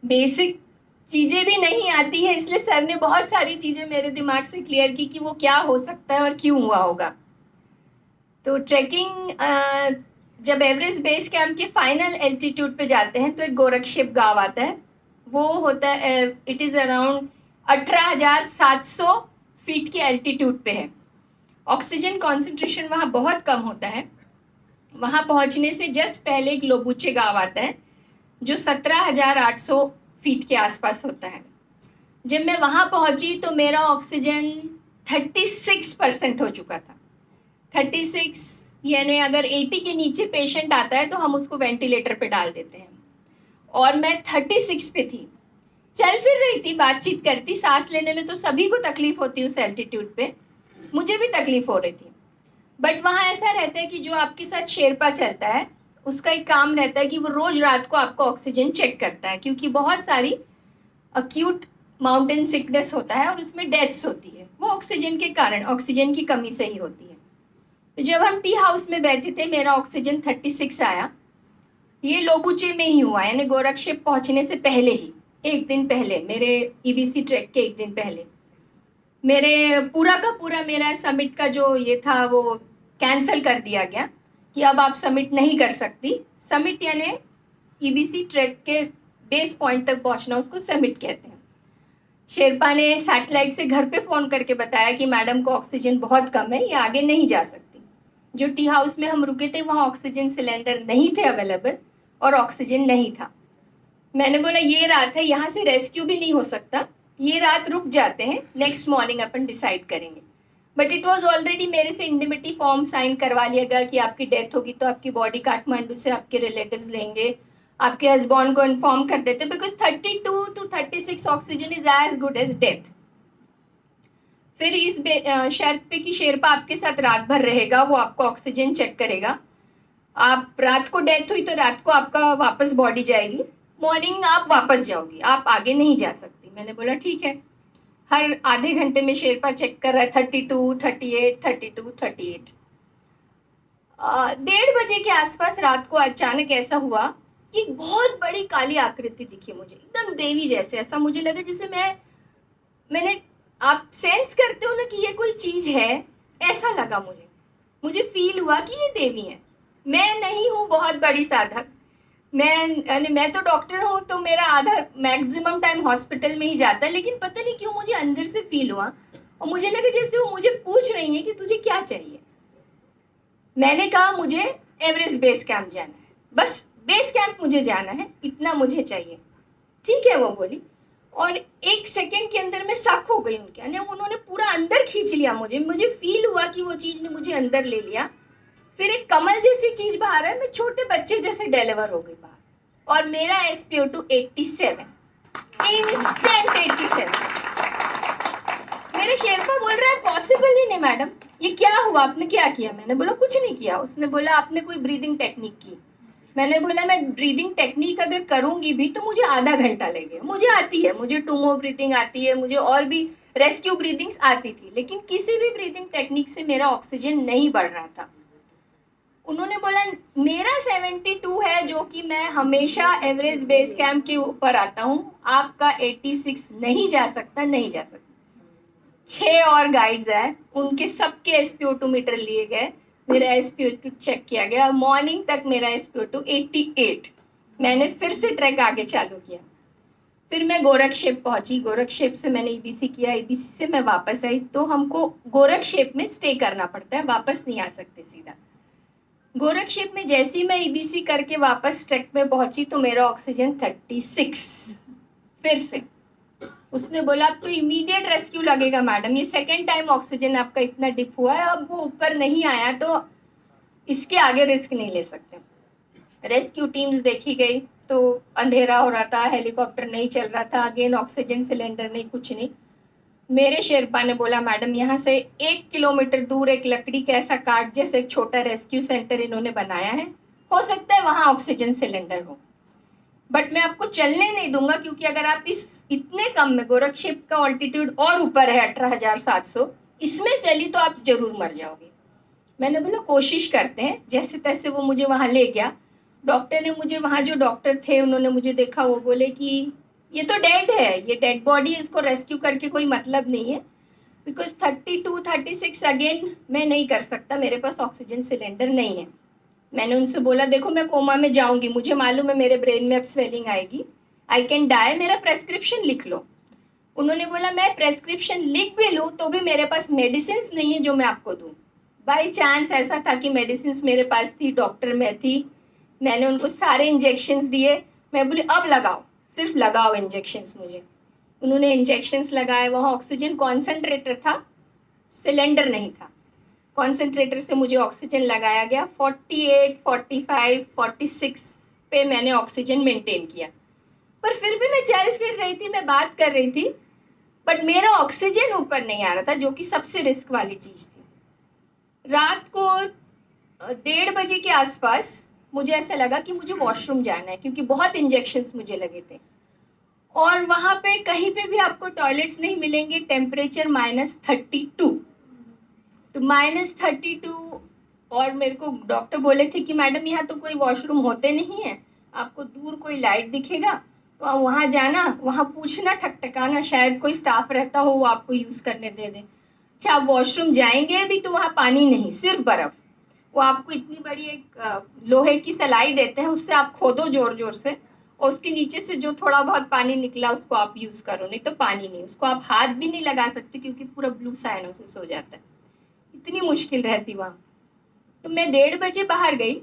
बेसिक चीज़ें भी नहीं आती है, इसलिए सर ने बहुत सारी चीज़ें मेरे दिमाग से क्लियर की कि वो क्या हो सकता है और क्यों हुआ होगा। तो ट्रैकिंग जब एवरेस्ट बेस कैंप के फाइनल एल्टीट्यूड पे जाते हैं तो एक गोरखशिप गांव आता है। वो होता है, इट इज़ अराउंड 18,700 फीट के एल्टीट्यूड पे है। ऑक्सीजन कॉन्सेंट्रेशन वहाँ बहुत कम होता है। वहाँ पहुँचने से जस्ट पहले एक लोबूचे गांव आता है जो 17,800 फीट के आसपास होता है। जब मैं वहाँ पहुँची तो मेरा ऑक्सीजन 36% हो चुका था। 36 यानी अगर 80 के नीचे पेशेंट आता है तो हम उसको वेंटिलेटर पे डाल देते हैं, और मैं 36 पे थी। चल फिर रही थी, बातचीत करती, सांस लेने में तो सभी को तकलीफ होती है उस एल्टीट्यूड पे, मुझे भी तकलीफ हो रही थी। बट वहाँ ऐसा रहता है कि जो आपके साथ शेरपा चलता है उसका एक काम रहता है कि वो रोज रात को आपको ऑक्सीजन चेक करता है, क्योंकि बहुत सारी अक्यूट माउंटेन सिकनेस होता है और उसमें डेथ्स होती है, वो ऑक्सीजन के कारण, ऑक्सीजन की कमी से ही होती है। तो जब हम टी हाउस में बैठे थे मेरा ऑक्सीजन 36 आया। ये लोबूचे में ही हुआ, यानी गोरखशिप पहुंचने से पहले ही, एक दिन पहले, मेरे ईबीसी ट्रैक के एक दिन पहले। मेरे पूरा का पूरा मेरा समिट का जो ये था वो कैंसिल कर दिया गया कि अब आप समिट नहीं कर सकती। समिट यानी ईबीसी ट्रैक के बेस पॉइंट तक पहुंचना, उसको समिट कहते हैं। शेरपा ने सैटेलाइट से घर पे फोन करके बताया कि मैडम को ऑक्सीजन बहुत कम है, ये आगे नहीं जा सकती। जो टी हाउस में हम रुके थे वहाँ ऑक्सीजन सिलेंडर नहीं थे अवेलेबल और ऑक्सीजन नहीं था। मैंने बोला ये रात है, यहाँ से रेस्क्यू भी नहीं हो सकता, ये रात रुक जाते हैं, नेक्स्ट मॉर्निंग अपन डिसाइड करेंगे। बट इट वॉज ऑलरेडी मेरे से इंडिमिटी फॉर्म साइन करवा लिया गया कि आपकी डेथ होगी तो आपकी बॉडी काठमांडू से आपके रिलेटिव्स लेंगे, आपके हस्बैंड को इन्फॉर्म कर देते, because 32 to 36 oxygen is as good as death. फिर इस शर्त पे कि शेरपा आपके साथ रात भर रहेगा, वो आपको ऑक्सीजन चेक करेगा। आप रात को डेथ हुई तो रात को आपका वापस बॉडी जाएगी, मॉर्निंग आप वापस जाओगी, आप आगे नहीं जा सकती। मैंने बोला ठीक है। हर आधे घंटे में शेरपा चेक कर रहा है, 32, 38, 32, 38। 1:30 बजे के आसपास रात को अचानक ऐसा हुआ कि एक बहुत बड़ी काली आकृति दिखी मुझे, एकदम देवी जैसे। ऐसा मुझे लगा जैसे मैंने, आप सेंस करते हो ना कि ये कोई चीज है, ऐसा लगा मुझे फील हुआ कि ये देवी है। मैं नहीं हूँ बहुत बड़ी साधक, मैं तो डॉक्टर हूँ, तो मेरा आधा मैक्सिमम टाइम हॉस्पिटल में ही जाता है, लेकिन पता नहीं क्यों मुझे अंदर से फील हुआ और मुझे लगा जैसे वो मुझे पूछ रही है कि तुझे क्या चाहिए। मैंने कहा मुझे एवरेस्ट बेस कैंप जाना है, बस बेस कैंप मुझे जाना है, इतना मुझे चाहिए। ठीक है वो बोली, और 1 सेकेंड के अंदर मैं शक हो गई उनके, यानी उन्होंने पूरा अंदर खींच लिया मुझे फील हुआ कि वो चीज ने मुझे अंदर ले लिया। फिर एक कमल जैसी चीज बाहर है, मैं छोटे बच्चे जैसे डिलीवर हो गई बाहर, और मेरा SpO2 87, इंस्टेंट 87। मेरे शेरपा बोल रहा है पॉसिबल ही नहीं मैडम, ये क्या हुआ, आपने क्या किया? मैंने बोला कुछ नहीं किया। उसने बोला आपने कोई ब्रीदिंग टेक्निक की। मैंने बोला मैं ब्रीदिंग टेक्निक अगर करूंगी भी तो मुझे आधा घंटा लगेगा, मुझे आती है, मुझे टूमो ब्रीदिंग आती है, मुझे और भी रेस्क्यू ब्रीदिंग्स आती थी, लेकिन किसी भी ब्रीदिंग टेक्निक से मेरा ऑक्सीजन नहीं बढ़ रहा था। उन्होंने बोला मेरा 72 है, जो कि मैं हमेशा एवरेस्ट बेस कैंप के ऊपर आता हूँ, आपका 86 नहीं जा सकता, नहीं जा सकता। 6 और गाइड्स हैं, उनके सबके SpO2 मीटर लिए गए, मेरा SpO2 चेक किया गया, मॉर्निंग तक मेरा SpO2 88। मैंने फिर से ट्रैक आगे चालू किया, फिर मैं गोरखशेप पहुंची, गोरखशेप से मैंने EBC किया, EBC से मैं वापस आई। तो हमको गोरखशेप में स्टे करना पड़ता है, वापस नहीं आ सकते सीधा। गोरखशेप में जैसे ही मैं EBC करके वापस ट्रैक में पहुंची तो मेरा ऑक्सीजन 36। फिर से उसने बोला अब तो इमीडिएट रेस्क्यू लगेगा मैडम, ये सेकेंड टाइम ऑक्सीजन आपका इतना डिप हुआ है, अब वो ऊपर नहीं आया तो इसके आगे रिस्क नहीं ले सकते। रेस्क्यू टीम्स देखी गई तो अंधेरा हो रहा था, हेलीकॉप्टर नहीं चल रहा था, अगेन ऑक्सीजन सिलेंडर नहीं, कुछ नहीं। मेरे शेरपा ने बोला मैडम यहाँ से 1 किलोमीटर दूर एक लकड़ी का ऐसा काट जैसे एक छोटा रेस्क्यू सेंटर इन्होंने बनाया है, हो सकता है वहां ऑक्सीजन सिलेंडर हो, बट मैं आपको चलने नहीं दूंगा, क्योंकि अगर आप इस इतने कम में, गोरखशेप का ऑल्टीट्यूड और ऊपर है 18,700, इसमें चली तो आप जरूर मर जाओगे। मैंने बोला कोशिश करते हैं, जैसे तैसे वो मुझे वहां ले गया। डॉक्टर ने मुझे, वहां जो डॉक्टर थे उन्होंने मुझे देखा, वो बोले कि ये तो डेड है, ये डेड बॉडी, इसको रेस्क्यू करके कोई मतलब नहीं है, बिकॉज 32, 36 अगेन मैं नहीं कर सकता, मेरे पास ऑक्सीजन सिलेंडर नहीं है। मैंने उनसे बोला देखो मैं कोमा में जाऊंगी, मुझे मालूम है मेरे ब्रेन में अब स्वेलिंग आएगी, आई कैन डाई, मेरा प्रेस्क्रिप्शन लिख लो। उन्होंने बोला मैं प्रेस्क्रिप्शन लिख भी लूँ तो भी मेरे पास मेडिसिन नहीं है जो मैं आपको दूँ। बाई चांस ऐसा था कि मेडिसिन मेरे पास थी, डॉक्टर में थी, मैंने उनको सारे इंजेक्शंस दिए। मैं बोली अब लगाओ, सिर्फ लगाओ इंजेक्शंस मुझे। उन्होंने इंजेक्शंस लगाए, वहाँ ऑक्सीजन कॉन्सेंट्रेटर था, सिलेंडर नहीं था। कॉन्सेंट्रेटर से मुझे ऑक्सीजन लगाया गया। 48, 45, 46 पे मैंने ऑक्सीजन मेंटेन किया, पर फिर भी मैं चल फिर रही थी, मैं बात कर रही थी, बट मेरा ऑक्सीजन ऊपर नहीं आ रहा था, जो कि सबसे रिस्क वाली चीज थी। रात को 1:30 बजे के आसपास मुझे ऐसा लगा कि मुझे वॉशरूम जाना है, क्योंकि बहुत इंजेक्शंस मुझे लगे थे, और वहां पे कहीं पे भी आपको टॉयलेट्स नहीं मिलेंगे। टेम्परेचर -32, तो -32, और मेरे को डॉक्टर बोले थे कि मैडम यहाँ तो कोई वॉशरूम होते नहीं है, आपको दूर कोई लाइट दिखेगा तो आप वहाँ जाना, वहाँ पूछना, ठकठकाना, शायद कोई स्टाफ रहता हो वो आपको यूज करने दे दे। अच्छा आप वॉशरूम जाएंगे अभी तो वहाँ पानी नहीं, सिर्फ बर्फ। वो आपको इतनी बड़ी एक लोहे की सलाई देते हैं, उससे आप खोदो जोर जोर से, और उसके नीचे से जो थोड़ा बहुत पानी निकला उसको आप यूज करो, नहीं तो पानी नहीं, उसको आप हाथ भी नहीं लगा सकते क्योंकि पूरा ब्लू साइनोसिस हो जाता है, इतनी मुश्किल रहती वहाँ। तो मैं 1:30 बजे बाहर गई,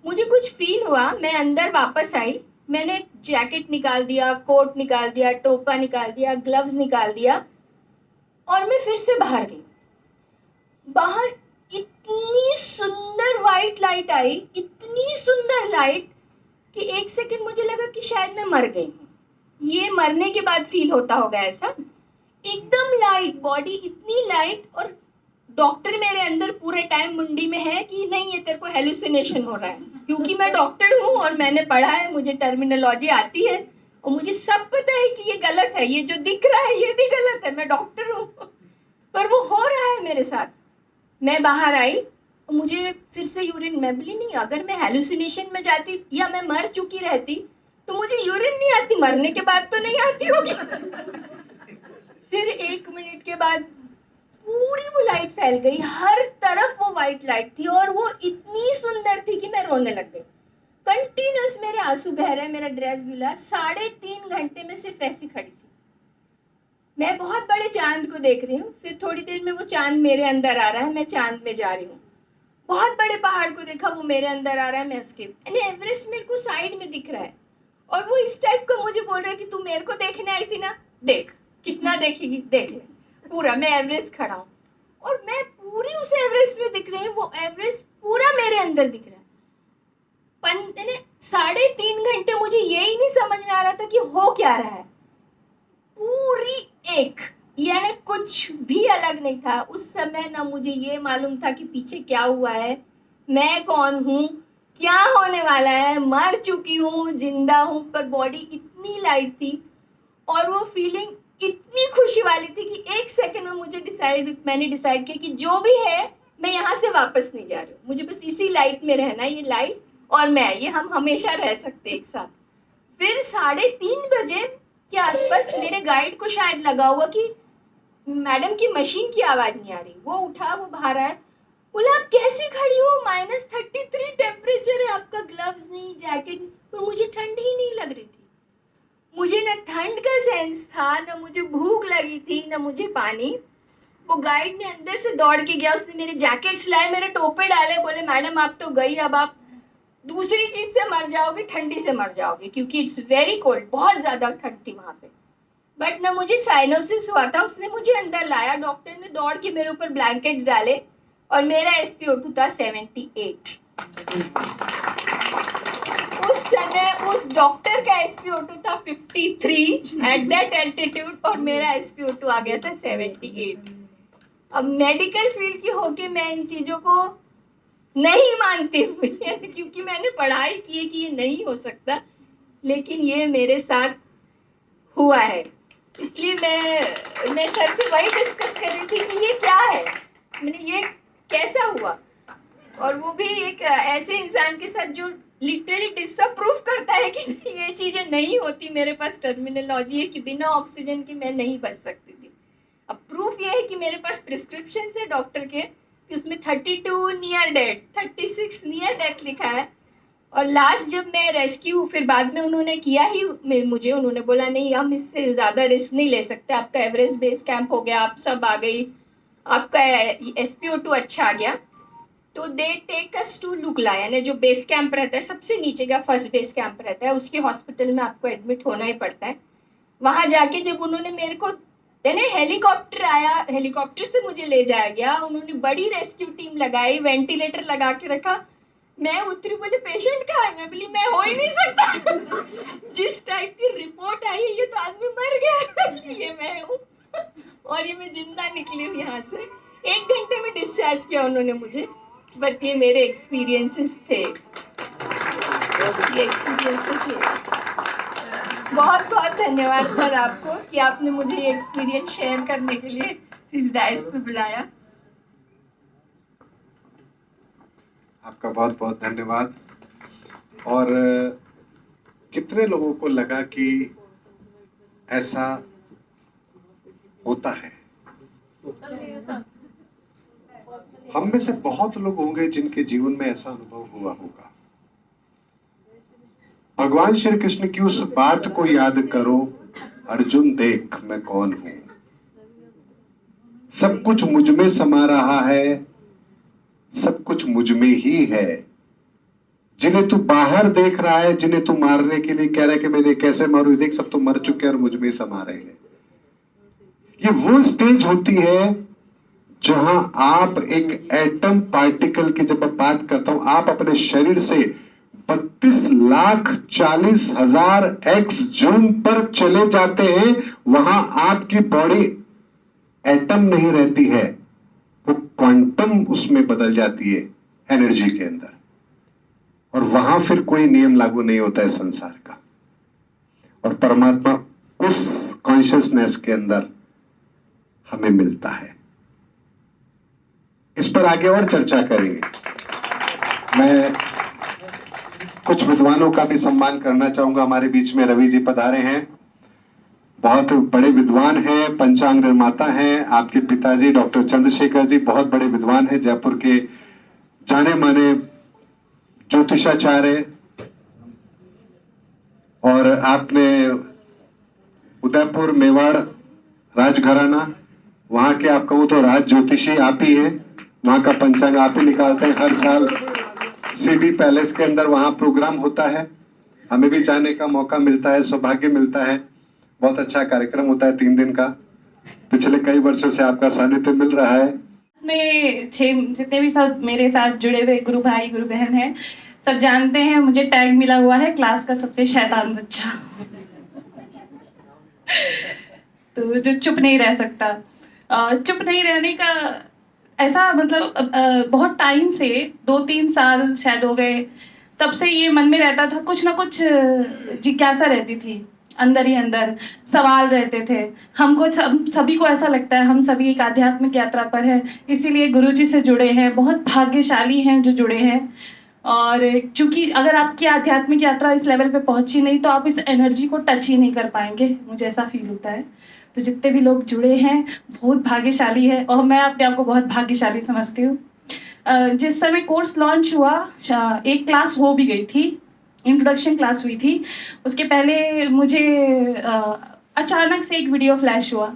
मुझे कुछ फील हुआ, मैं अंदर वापस आई, मैंने जैकेट निकाल दिया, कोट निकाल दिया, टोपा निकाल दिया, ग्लव्स निकाल दिया, और मैं फिर से बाहर गई। बाहर इतनी सुंदर व्हाइट लाइट आई, इतनी सुंदर लाइट कि 1 सेकंड मुझे लगा कि शायद मैं मर गई हूँ। ये मरने के बाद फील होता होगा ऐसा, एकदम लाइट बॉडी, इतनी लाइट। और डॉक्टर मेरे अंदर पूरे टाइम मुंडी में है कि नहीं ये तेरे को हेलुसिनेशन हो रहा है, क्योंकि मैं डॉक्टर हूँ और मैंने पढ़ा है, मुझे टर्मिनोलॉजी आती है और मुझे सब पता है कि ये गलत है, ये जो दिख रहा है ये भी गलत है, मैं डॉक्टर हूँ, पर वो हो रहा है मेरे साथ। मैं बाहर आई, मुझे फिर से यूरिन, मैं बोली नहीं, अगर मैं हेलुसिनेशन में जाती या मैं मर चुकी रहती तो मुझे यूरिन नहीं आती, मरने के बाद तो नहीं आती होगी। फिर 1 मिनट के बाद पूरी वो लाइट फैल गई, हर तरफ वो व्हाइट लाइट थी, और वो इतनी सुंदर थी कि मैं रोने लग गई। कंटिन्यूस मेरे आंसू बह रहे, मेरा ड्रेस गीला। 3.5 घंटे में सिर्फ ऐसी खड़ी थी। मैं बहुत बड़े चांद को देख रही हूँ, फिर थोड़ी देर में वो चांद मेरे अंदर आ रहा है, मैं चांद में जा रही हूँ। बहुत बड़े पहाड़ को देखा, वो मेरे अंदर आ रहा है, मैं उसके, एवरेस्ट मेरे को साइड में दिख रहा है, और वो इस टाइप का मुझे बोल रहा है कि तू मेरे को देखने आई थी ना, देख कितना देखेगी, देख ले पूरा, मैं एवरेस्ट खड़ा हूँ, और मैं पूरी उस एवरेस्ट में दिख रही हूँ, वो एवरेस्ट पूरा मेरे अंदर दिख रहा है। 3.5 घंटे मुझे यही नहीं समझ में आ रहा था कि हो क्या रहा है। पूरी एक, यानी कुछ भी अलग नहीं था उस समय, ना मुझे ये मालूम था कि पीछे क्या हुआ है, मैं कौन हूँ, क्या होने वाला है, मर चुकी हूँ, जिंदा हूँ, पर बॉडी इतनी लाइट थी, और वो फीलिंग इतनी खुशी वाली थी कि 1 सेकंड में मैंने डिसाइड किया कि जो भी है मैं यहाँ से वापस नहीं जा रही हूँ, मुझे बस इसी लाइट में रहना है, ये लाइट और मैं, ये हम हमेशा रह सकते एक साथ। फिर 3:30 बजे के आसपास मेरे गाइड को शायद लगा हुआ कि मैडम की मशीन की आवाज नहीं आ रही, वो उठा, वो बाहर आया, बोला आप कैसे खड़ी हो, -33 टेम्परेचर है, आपका ग्लव्स नहीं, जैकेट नहीं। पर मुझे ठंड ही नहीं लग रही थी। मुझे ना ठंड का सेंस था, ना मुझे भूख लगी थी, ना मुझे पानी। वो गाइड ने अंदर से दौड़ के गया, उसने मेरे जैकेट्स लाए, मेरे टोपे डाले, बोले मैडम आप तो गई, अब आप दूसरी चीज से मर जाओगे, ठंडी से मर जाओगे, क्योंकि इट्स वेरी कोल्ड, बहुत ज्यादा ठंड थी वहां पे। बट ना मुझे साइनोसिस हुआ था, उसने मुझे अंदर लाया, डॉक्टर ने दौड़ के मेरे ऊपर ब्लैंकेट्स डाले और मेरा SpO2 था 78। उस समय उस डॉक्टर का SpO2 था 53 एट दैट एल्टीट्यूड और मेरा SpO2 आ गया था 78। अब मेडिकल फील्ड की होके मैं इन चीजों को नहीं मानती हूँ क्योंकि मैंने पढ़ाई की है कि ये नहीं हो सकता, लेकिन ये मेरे साथ हुआ है। इसलिए मैं सर से वही डिस्कस कर रही थी कि ये क्या है, मैंने ये कैसा हुआ, और वो भी एक ऐसे इंसान के साथ जो लिटरली डिसअप्रूव करता है कि ये चीजें नहीं होती। मेरे पास टर्मिनोलॉजी है कि बिना ऑक्सीजन के मैं नहीं बच सकती थी। अब प्रूफ ये है कि मेरे पास प्रिस्क्रिप्शन है डॉक्टर के कि उसमें 32 नियर डेथ, 36 नियर डेथ लिखा है। और लास्ट जब मैं रेस्क्यू, फिर बाद में उन्होंने किया ही मुझे, उन्होंने बोला नहीं हम इससे ज़्यादा रिस्क नहीं ले सकते, आपका एवरेस्ट बेस कैंप हो गया, आप सब आ गई, आपका SpO2 अच्छा आ गया, तो they take us to Lukla, यानी जो बेस कैंप रहता है सबसे नीचे का फर्स्ट बेस कैंप रहता है, उसके हॉस्पिटल में आपको एडमिट होना ही पड़ता है। वहाँ जाके जब उन्होंने मेरे को, यानी हेलीकॉप्टर आया, हेलीकॉप्टर से मुझे ले जाया गया, उन्होंने बड़ी रेस्क्यू टीम लगाई, वेंटिलेटर लगा के रखा, मैं उतरी, बोले पेशेंट कहाँ है, मैं बोली मैं हो ही नहीं सकता जिस टाइप की रिपोर्ट आई है ये तो आदमी मर गया ये मैं हूँ और ये मैं जिंदा निकली हूँ यहाँ से। 1 घंटे में डिस्चार्ज किया उन्होंने मुझे, बट ये मेरे एक्सपीरियंसेस थे, ये एक्सपीरियंसेस थे। बहुत बहुत धन्यवाद सर आपको कि आपने मुझे ये एक्सपीरियंस शेयर करने के लिए इस डाइस पे बुलाया। आपका बहुत बहुत धन्यवाद। और कितने लोगों को लगा कि ऐसा होता है? हम में से बहुत लोग होंगे जिनके जीवन में ऐसा अनुभव हुआ होगा। भगवान श्री कृष्ण की उस बात को याद करो, अर्जुन देख मैं कौन हूं, सब कुछ मुझ में समा रहा है, सब कुछ मुझ में ही है। जिन्हें तू बाहर देख रहा है, जिन्हें तू मारने के लिए कह रहा है कि मैं कैसे मारूं, देख सब तो मर चुके हैं और मुझ में समा रहे हैं। ये वो स्टेज होती है जहां आप एक एटम पार्टिकल की, जब मैं बात करता हूं, आप अपने शरीर से 32,40,000 एक्स जून पर चले जाते हैं, वहां आपकी बॉडी एटम नहीं रहती है, वो क्वांटम उसमें बदल जाती है एनर्जी के अंदर, और वहां फिर कोई नियम लागू नहीं होता है संसार का, और परमात्मा उस कॉन्शियसनेस के अंदर हमें मिलता है। इस पर आगे और चर्चा करेंगे। मैं कुछ विद्वानों का भी सम्मान करना चाहूंगा। हमारे बीच में रवि जी पधारे हैं, बहुत बड़े विद्वान हैं, पंचांग निर्माता हैं। आपके पिताजी डॉक्टर चंद्रशेखर जी बहुत बड़े विद्वान हैं, जयपुर के जाने माने ज्योतिषाचार्य, और आपने उदयपुर मेवाड़ राजघराना, वहां के आप कहूं तो राज ज्योतिषी आप ही हैं, वहां का पंचांग आप ही निकालते हैं। हर साल सिटी पैलेस के अंदर वहां प्रोग्राम होता है, हमें भी जाने का मौका मिलता है, सौभाग्य मिलता है। बहुत अच्छा कार्यक्रम होता है 3 दिन का। पिछले कई वर्षों से आपका सानिध्य मिल रहा है। इसमें 6 जितने भी सब मेरे साथ जुड़े हुए गुरु भाई गुरु बहन हैं, सब जानते हैं मुझे टैग मिला हुआ है क्लास का सबसे शैतान बच्चा तो जो चुप नहीं रह सकता। चुप नहीं रहने का ऐसा मतलब बहुत टाइम से 2-3 साल शायद हो गए, तब से ये मन में रहता था, कुछ ना कुछ जिज्ञासा रहती थी, अंदर ही अंदर सवाल रहते थे। हमको सभी को ऐसा लगता है हम सभी एक आध्यात्मिक यात्रा पर है, इसीलिए गुरुजी से जुड़े हैं, बहुत भाग्यशाली हैं जो जुड़े हैं। और चूंकि अगर आपकी आध्यात्मिक यात्रा इस लेवल पे पहुंची नहीं तो आप इस एनर्जी को टच ही नहीं कर पाएंगे, मुझे ऐसा फील होता है। तो जितने भी लोग जुड़े हैं बहुत भाग्यशाली है, और मैं अपने आप को बहुत भाग्यशाली समझती हूँ। जिस समय कोर्स लॉन्च हुआ एक क्लास हो भी गई थी, इंट्रोडक्शन क्लास हुई थी। उसके पहले मुझे अचानक से एक वीडियो फ्लैश हुआ,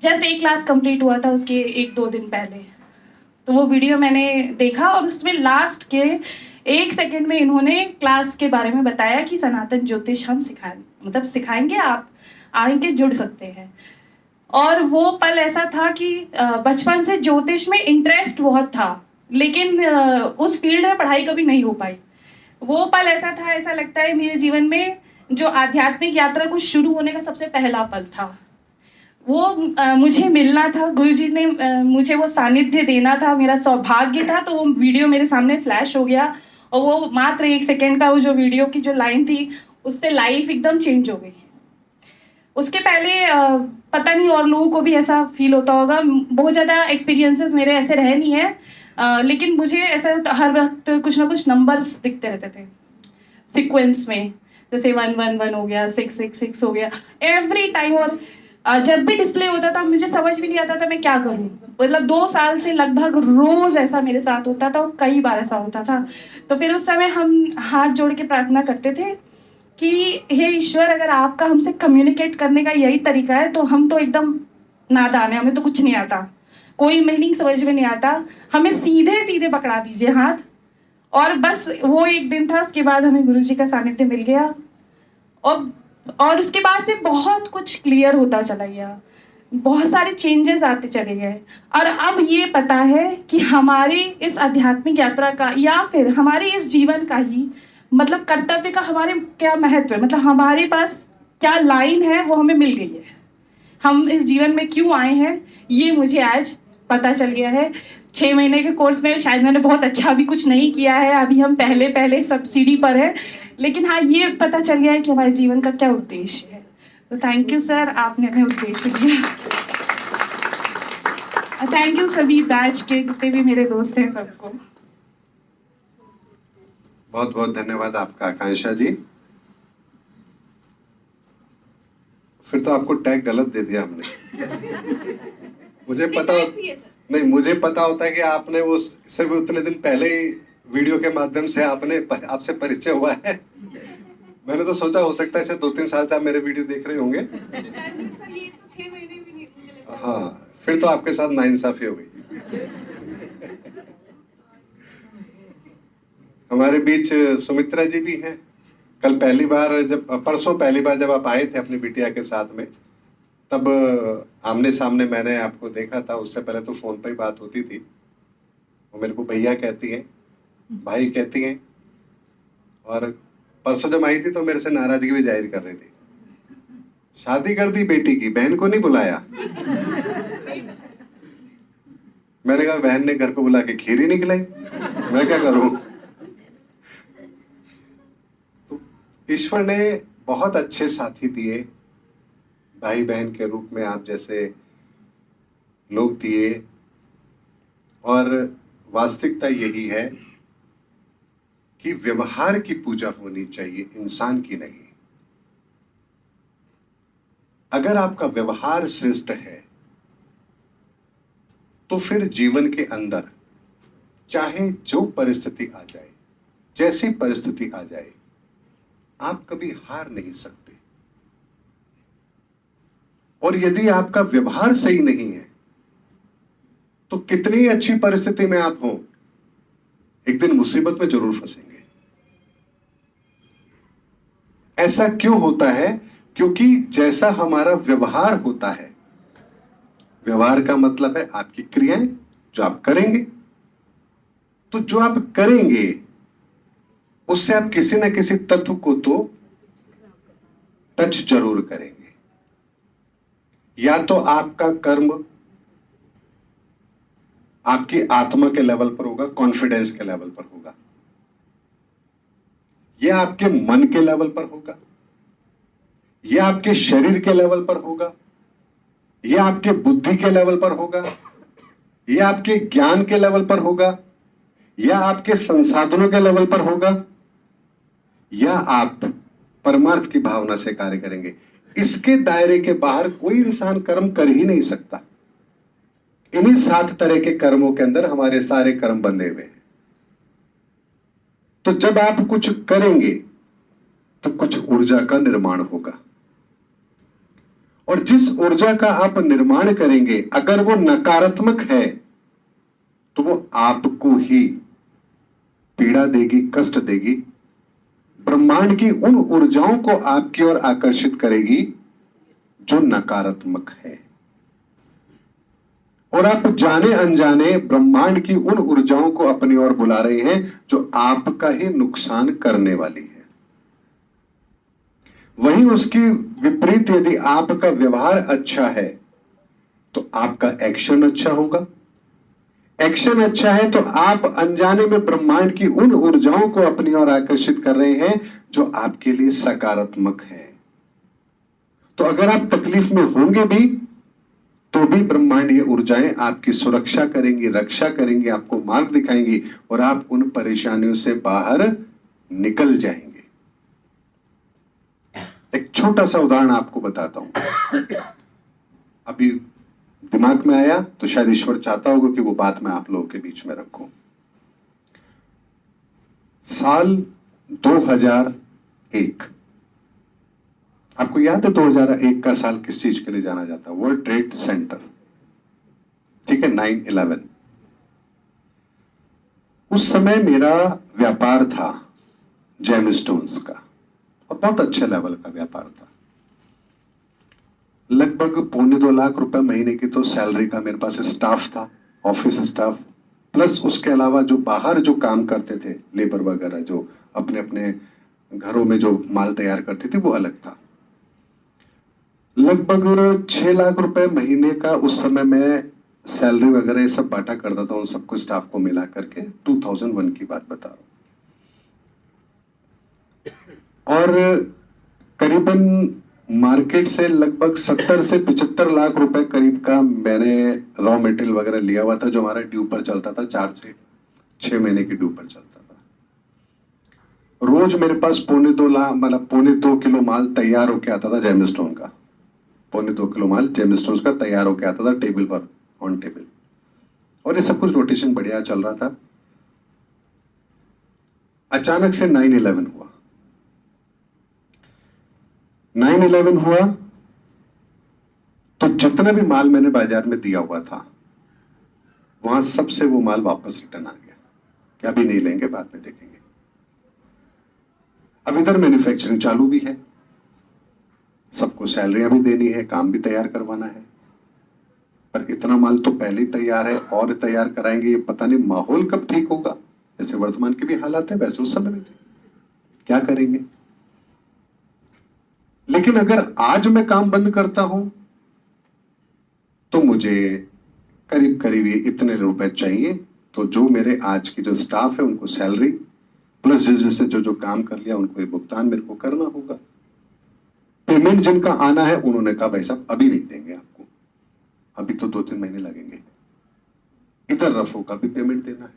जस्ट एक क्लास कंप्लीट हुआ था उसके 1-2 दिन पहले। तो वो वीडियो मैंने देखा और उसमें लास्ट के 1 सेकंड में इन्होंने क्लास के बारे में बताया कि सनातन ज्योतिष हम सिखाएंगे, आप आके जुड़ सकते हैं। और वो पल ऐसा था कि बचपन से ज्योतिष में इंटरेस्ट बहुत था, लेकिन उस फील्ड में पढ़ाई कभी नहीं हो पाई। वो पल ऐसा था, ऐसा लगता है मेरे जीवन में जो आध्यात्मिक यात्रा को शुरू होने का सबसे पहला पल था। वो मुझे मिलना था, गुरुजी ने मुझे वो सानिध्य देना था, मेरा सौभाग्य था। तो वो वीडियो मेरे सामने फ्लैश हो गया और वो मात्र 1 सेकेंड का वो जो वीडियो की जो लाइन थी, उससे लाइफ एकदम चेंज हो गई। उसके पहले पता नहीं और लोगों को भी ऐसा फील होता होगा, बहुत ज़्यादा एक्सपीरियंसेस मेरे ऐसे रहे नहीं है, लेकिन मुझे ऐसा हर वक्त कुछ ना कुछ नंबर्स दिखते रहते थे सीक्वेंस में, जैसे 111 हो गया, 666 हो गया एवरी टाइम। और जब भी डिस्प्ले होता था मुझे समझ भी नहीं आता था मैं क्या करूं। मतलब 2 साल से लगभग रोज ऐसा मेरे साथ होता था और कई बार ऐसा होता था। तो फिर उस समय हम हाथ जोड़ के प्रार्थना करते थे कि हे ईश्वर, अगर आपका हमसे कम्युनिकेट करने का यही तरीका है तो हम तो एकदम नादान है, हमें तो कुछ नहीं आता, कोई मीनिंग समझ में नहीं आता, हमें सीधे सीधे पकड़ा दीजिए हाथ। और बस वो एक दिन था, उसके बाद हमें गुरुजी का सानिध्य मिल गया और उसके बाद से बहुत कुछ क्लियर होता चला गया, बहुत सारे चेंजेस आते चले गए। और अब ये पता है कि हमारी इस आध्यात्मिक यात्रा का या फिर हमारे इस जीवन का ही मतलब कर्तव्य का हमारे क्या महत्व है, मतलब हमारे पास क्या लाइन है, वो हमें मिल गई है। हम इस जीवन में क्यों आए हैं ये मुझे आज पता चल गया है। 6 महीने के कोर्स में शायद मैंने बहुत अच्छा अभी कुछ नहीं किया है, अभी हम पहले सब सीढ़ी पर है, लेकिन हाँ ये पता चल गया है कि हमारे जीवन का क्या उद्देश्य है। तो थैंक यू सर, आपने हमें उद्देश्य दिया। थैंक यू सभी बैच के जितने भी मेरे दोस्त हैं सबको। बहुत बहुत धन्यवाद आपका आकांक्षा जी। फिर तो आपको टैग गलत दे दिया हमने। मुझे पता नहीं, मुझे पता होता है कि आपने वो सिर्फ उतने दिन पहले ही वीडियो के माध्यम से आपसे परिचय हुआ है। मैंने तो सोचा हो सकता है 2-3 साल से आप मेरे वीडियो देख रहे होंगे। हाँ, फिर तो आपके साथ नाइंसाफी हो गई। हमारे बीच सुमित्रा जी भी हैं। कल परसों पहली बार जब आप आए थे अपनी बिटिया के साथ में, तब आमने सामने मैंने आपको देखा था। उससे पहले तो फोन पर ही बात होती थी। वो मेरे को भैया कहती हैं, भाई कहती हैं, और परसों जब आई थी तो मेरे से नाराजगी भी जाहिर कर रही थी। शादी कर दी बेटी की, बहन को नहीं बुलाया। मैंने कहा बहन ने घर को बुला के खीर ही नहीं खिलाई, मैं क्या करूं। तो ईश्वर ने बहुत अच्छे साथी दिए, भाई बहन के रूप में आप जैसे लोग दिए। और वास्तविकता यही है कि व्यवहार की पूजा होनी चाहिए, इंसान की नहीं। अगर आपका व्यवहार श्रेष्ठ है तो फिर जीवन के अंदर चाहे जो परिस्थिति आ जाए, जैसी परिस्थिति आ जाए, आप कभी हार नहीं सकते। और यदि आपका व्यवहार सही नहीं है तो कितनी अच्छी परिस्थिति में आप हो, एक दिन मुसीबत में जरूर फंसेंगे। ऐसा क्यों होता है? क्योंकि जैसा हमारा व्यवहार होता है, व्यवहार का मतलब है आपकी क्रियाएं जो आप करेंगे, तो जो आप करेंगे उससे आप किसी न किसी तत्व को तो टच जरूर करेंगे। या तो आपका कर्म आपकी आत्मा के लेवल पर होगा, कॉन्फिडेंस के लेवल पर होगा, यह आपके मन के लेवल पर होगा, यह आपके शरीर के लेवल पर होगा, यह आपके बुद्धि के लेवल पर होगा, यह आपके ज्ञान के लेवल पर होगा, या आपके संसाधनों के लेवल पर होगा, या आप परमार्थ की भावना से कार्य करेंगे। इसके दायरे के बाहर कोई इंसान कर्म कर ही नहीं सकता। इन्हीं 7 तरह के कर्मों के अंदर हमारे सारे कर्म बंधे हुए हैं। तो जब आप कुछ करेंगे तो कुछ ऊर्जा का निर्माण होगा, और जिस ऊर्जा का आप निर्माण करेंगे अगर वो नकारात्मक है तो वो आपको ही पीड़ा देगी, कष्ट देगी। ब्रह्मांड की उन ऊर्जाओं को आपकी ओर आकर्षित करेगी जो नकारात्मक है, और आप जाने अनजाने ब्रह्मांड की उन ऊर्जाओं को अपनी ओर बुला रहे हैं जो आपका ही नुकसान करने वाली है। वहीं उसकी विपरीत यदि आपका व्यवहार अच्छा है तो आपका एक्शन अच्छा होगा। एक्शन अच्छा है तो आप अनजाने में ब्रह्मांड की उन ऊर्जाओं को अपनी ओर आकर्षित कर रहे हैं जो आपके लिए सकारात्मक है। तो अगर आप तकलीफ में होंगे भी तो भी ब्रह्मांडीय ऊर्जाएं आपकी सुरक्षा करेंगी, रक्षा करेंगी, आपको मार्ग दिखाएंगी और आप उन परेशानियों से बाहर निकल जाएंगे। एक छोटा सा उदाहरण आपको बताता हूं, अभी दिमाग में आया तो शायद ईश्वर चाहता होगा कि वो बात मैं आप लोगों के बीच में रखूं। साल 2001, आपको याद है 2001 का साल किस चीज के लिए जाना जाता है? वर्ल्ड ट्रेड सेंटर, ठीक है, 9/11। उस समय मेरा व्यापार था जेमस्टोन्स का, और बहुत अच्छे लेवल का व्यापार था। लगभग 2.25 लाख रुपए महीने की तो सैलरी का मेरे पास स्टाफ था, ऑफिस स्टाफ, प्लस उसके अलावा जो बाहर जो काम करते थे लेबर वगैरह, जो अपने अपने घरों में जो माल तैयार करती थी, वो अलग था। लगभग 6 लाख रुपए महीने का उस समय मैं सैलरी वगैरह ये सब बांटा करता था उन सबको, स्टाफ को मिला करके। 2001 की बात बता रहा हूं। और करीबन मार्केट से लगभग 70 से 75 लाख रुपए करीब का मैंने रॉ मटेरियल वगैरह लिया हुआ था, जो हमारा ड्यू पर चलता था, 4 से 6 महीने की ड्यू पर चलता था। रोज मेरे पास 2.25 लाख, मतलब 2.25 किलो माल तैयार होके आता था जेमस्टोन का। 2.25 किलो माल जेमस्टोन का तैयार होके आता था टेबल पर, ऑन टेबल। और ये सब कुछ रोटेशन बढ़िया चल रहा था। अचानक से 9/11 हुआ। 9/11 हुआ तो जितना भी माल मैंने बाजार में दिया हुआ था वहां सबसे वो माल वापस रिटर्न आ गया कि अभी नहीं लेंगे, बाद में देखेंगे। अब इधर मैन्युफैक्चरिंग चालू भी है, सबको सैलरियां भी देनी है, काम भी तैयार करवाना है, पर इतना माल तो पहले ही तैयार है और तैयार कराएंगे, ये पता नहीं माहौल कब ठीक होगा। जैसे वर्तमान के भी हालात है वैसे उस समय में थे, क्या करेंगे। लेकिन अगर आज मैं काम बंद करता हूं तो मुझे करीब करीब ये इतने रुपए चाहिए, तो जो मेरे आज की जो स्टाफ है उनको सैलरी प्लस जैसे जो जो काम कर लिया उनको ये भुगतान मेरे को करना होगा। पेमेंट जिनका आना है उन्होंने कहा भाई साहब अभी नहीं देंगे आपको, अभी तो 2-3 महीने लगेंगे। इधर रफो का भी पेमेंट देना है,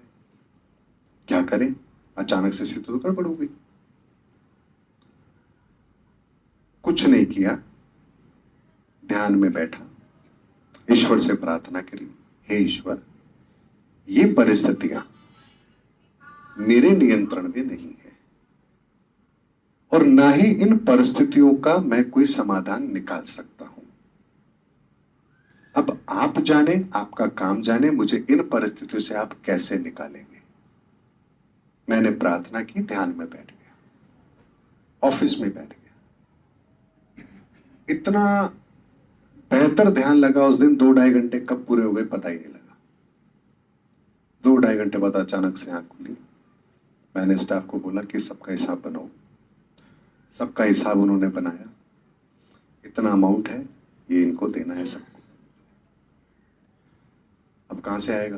क्या करें। अचानक से स्थिति तो गड़बड़ हो गई। कुछ नहीं किया, ध्यान में बैठा, ईश्वर से प्रार्थना करी, हे ईश्वर ये परिस्थितियां मेरे नियंत्रण में नहीं है और ना ही इन परिस्थितियों का मैं कोई समाधान निकाल सकता हूं। अब आप जाने, आपका काम जाने, मुझे इन परिस्थितियों से आप कैसे निकालेंगे। मैंने प्रार्थना की, ध्यान में बैठ गया, ऑफिस में बैठ गया। इतना बेहतर ध्यान लगा उस दिन, 2-2.5 घंटे कब पूरे हो गए पता ही नहीं लगा। 2-2.5 घंटे बाद अचानक से आंख खुली। मैंने स्टाफ को बोला कि सबका हिसाब बनाओ। सबका हिसाब उन्होंने बनाया, इतना अमाउंट है, ये इनको देना है सबको। अब कहां से आएगा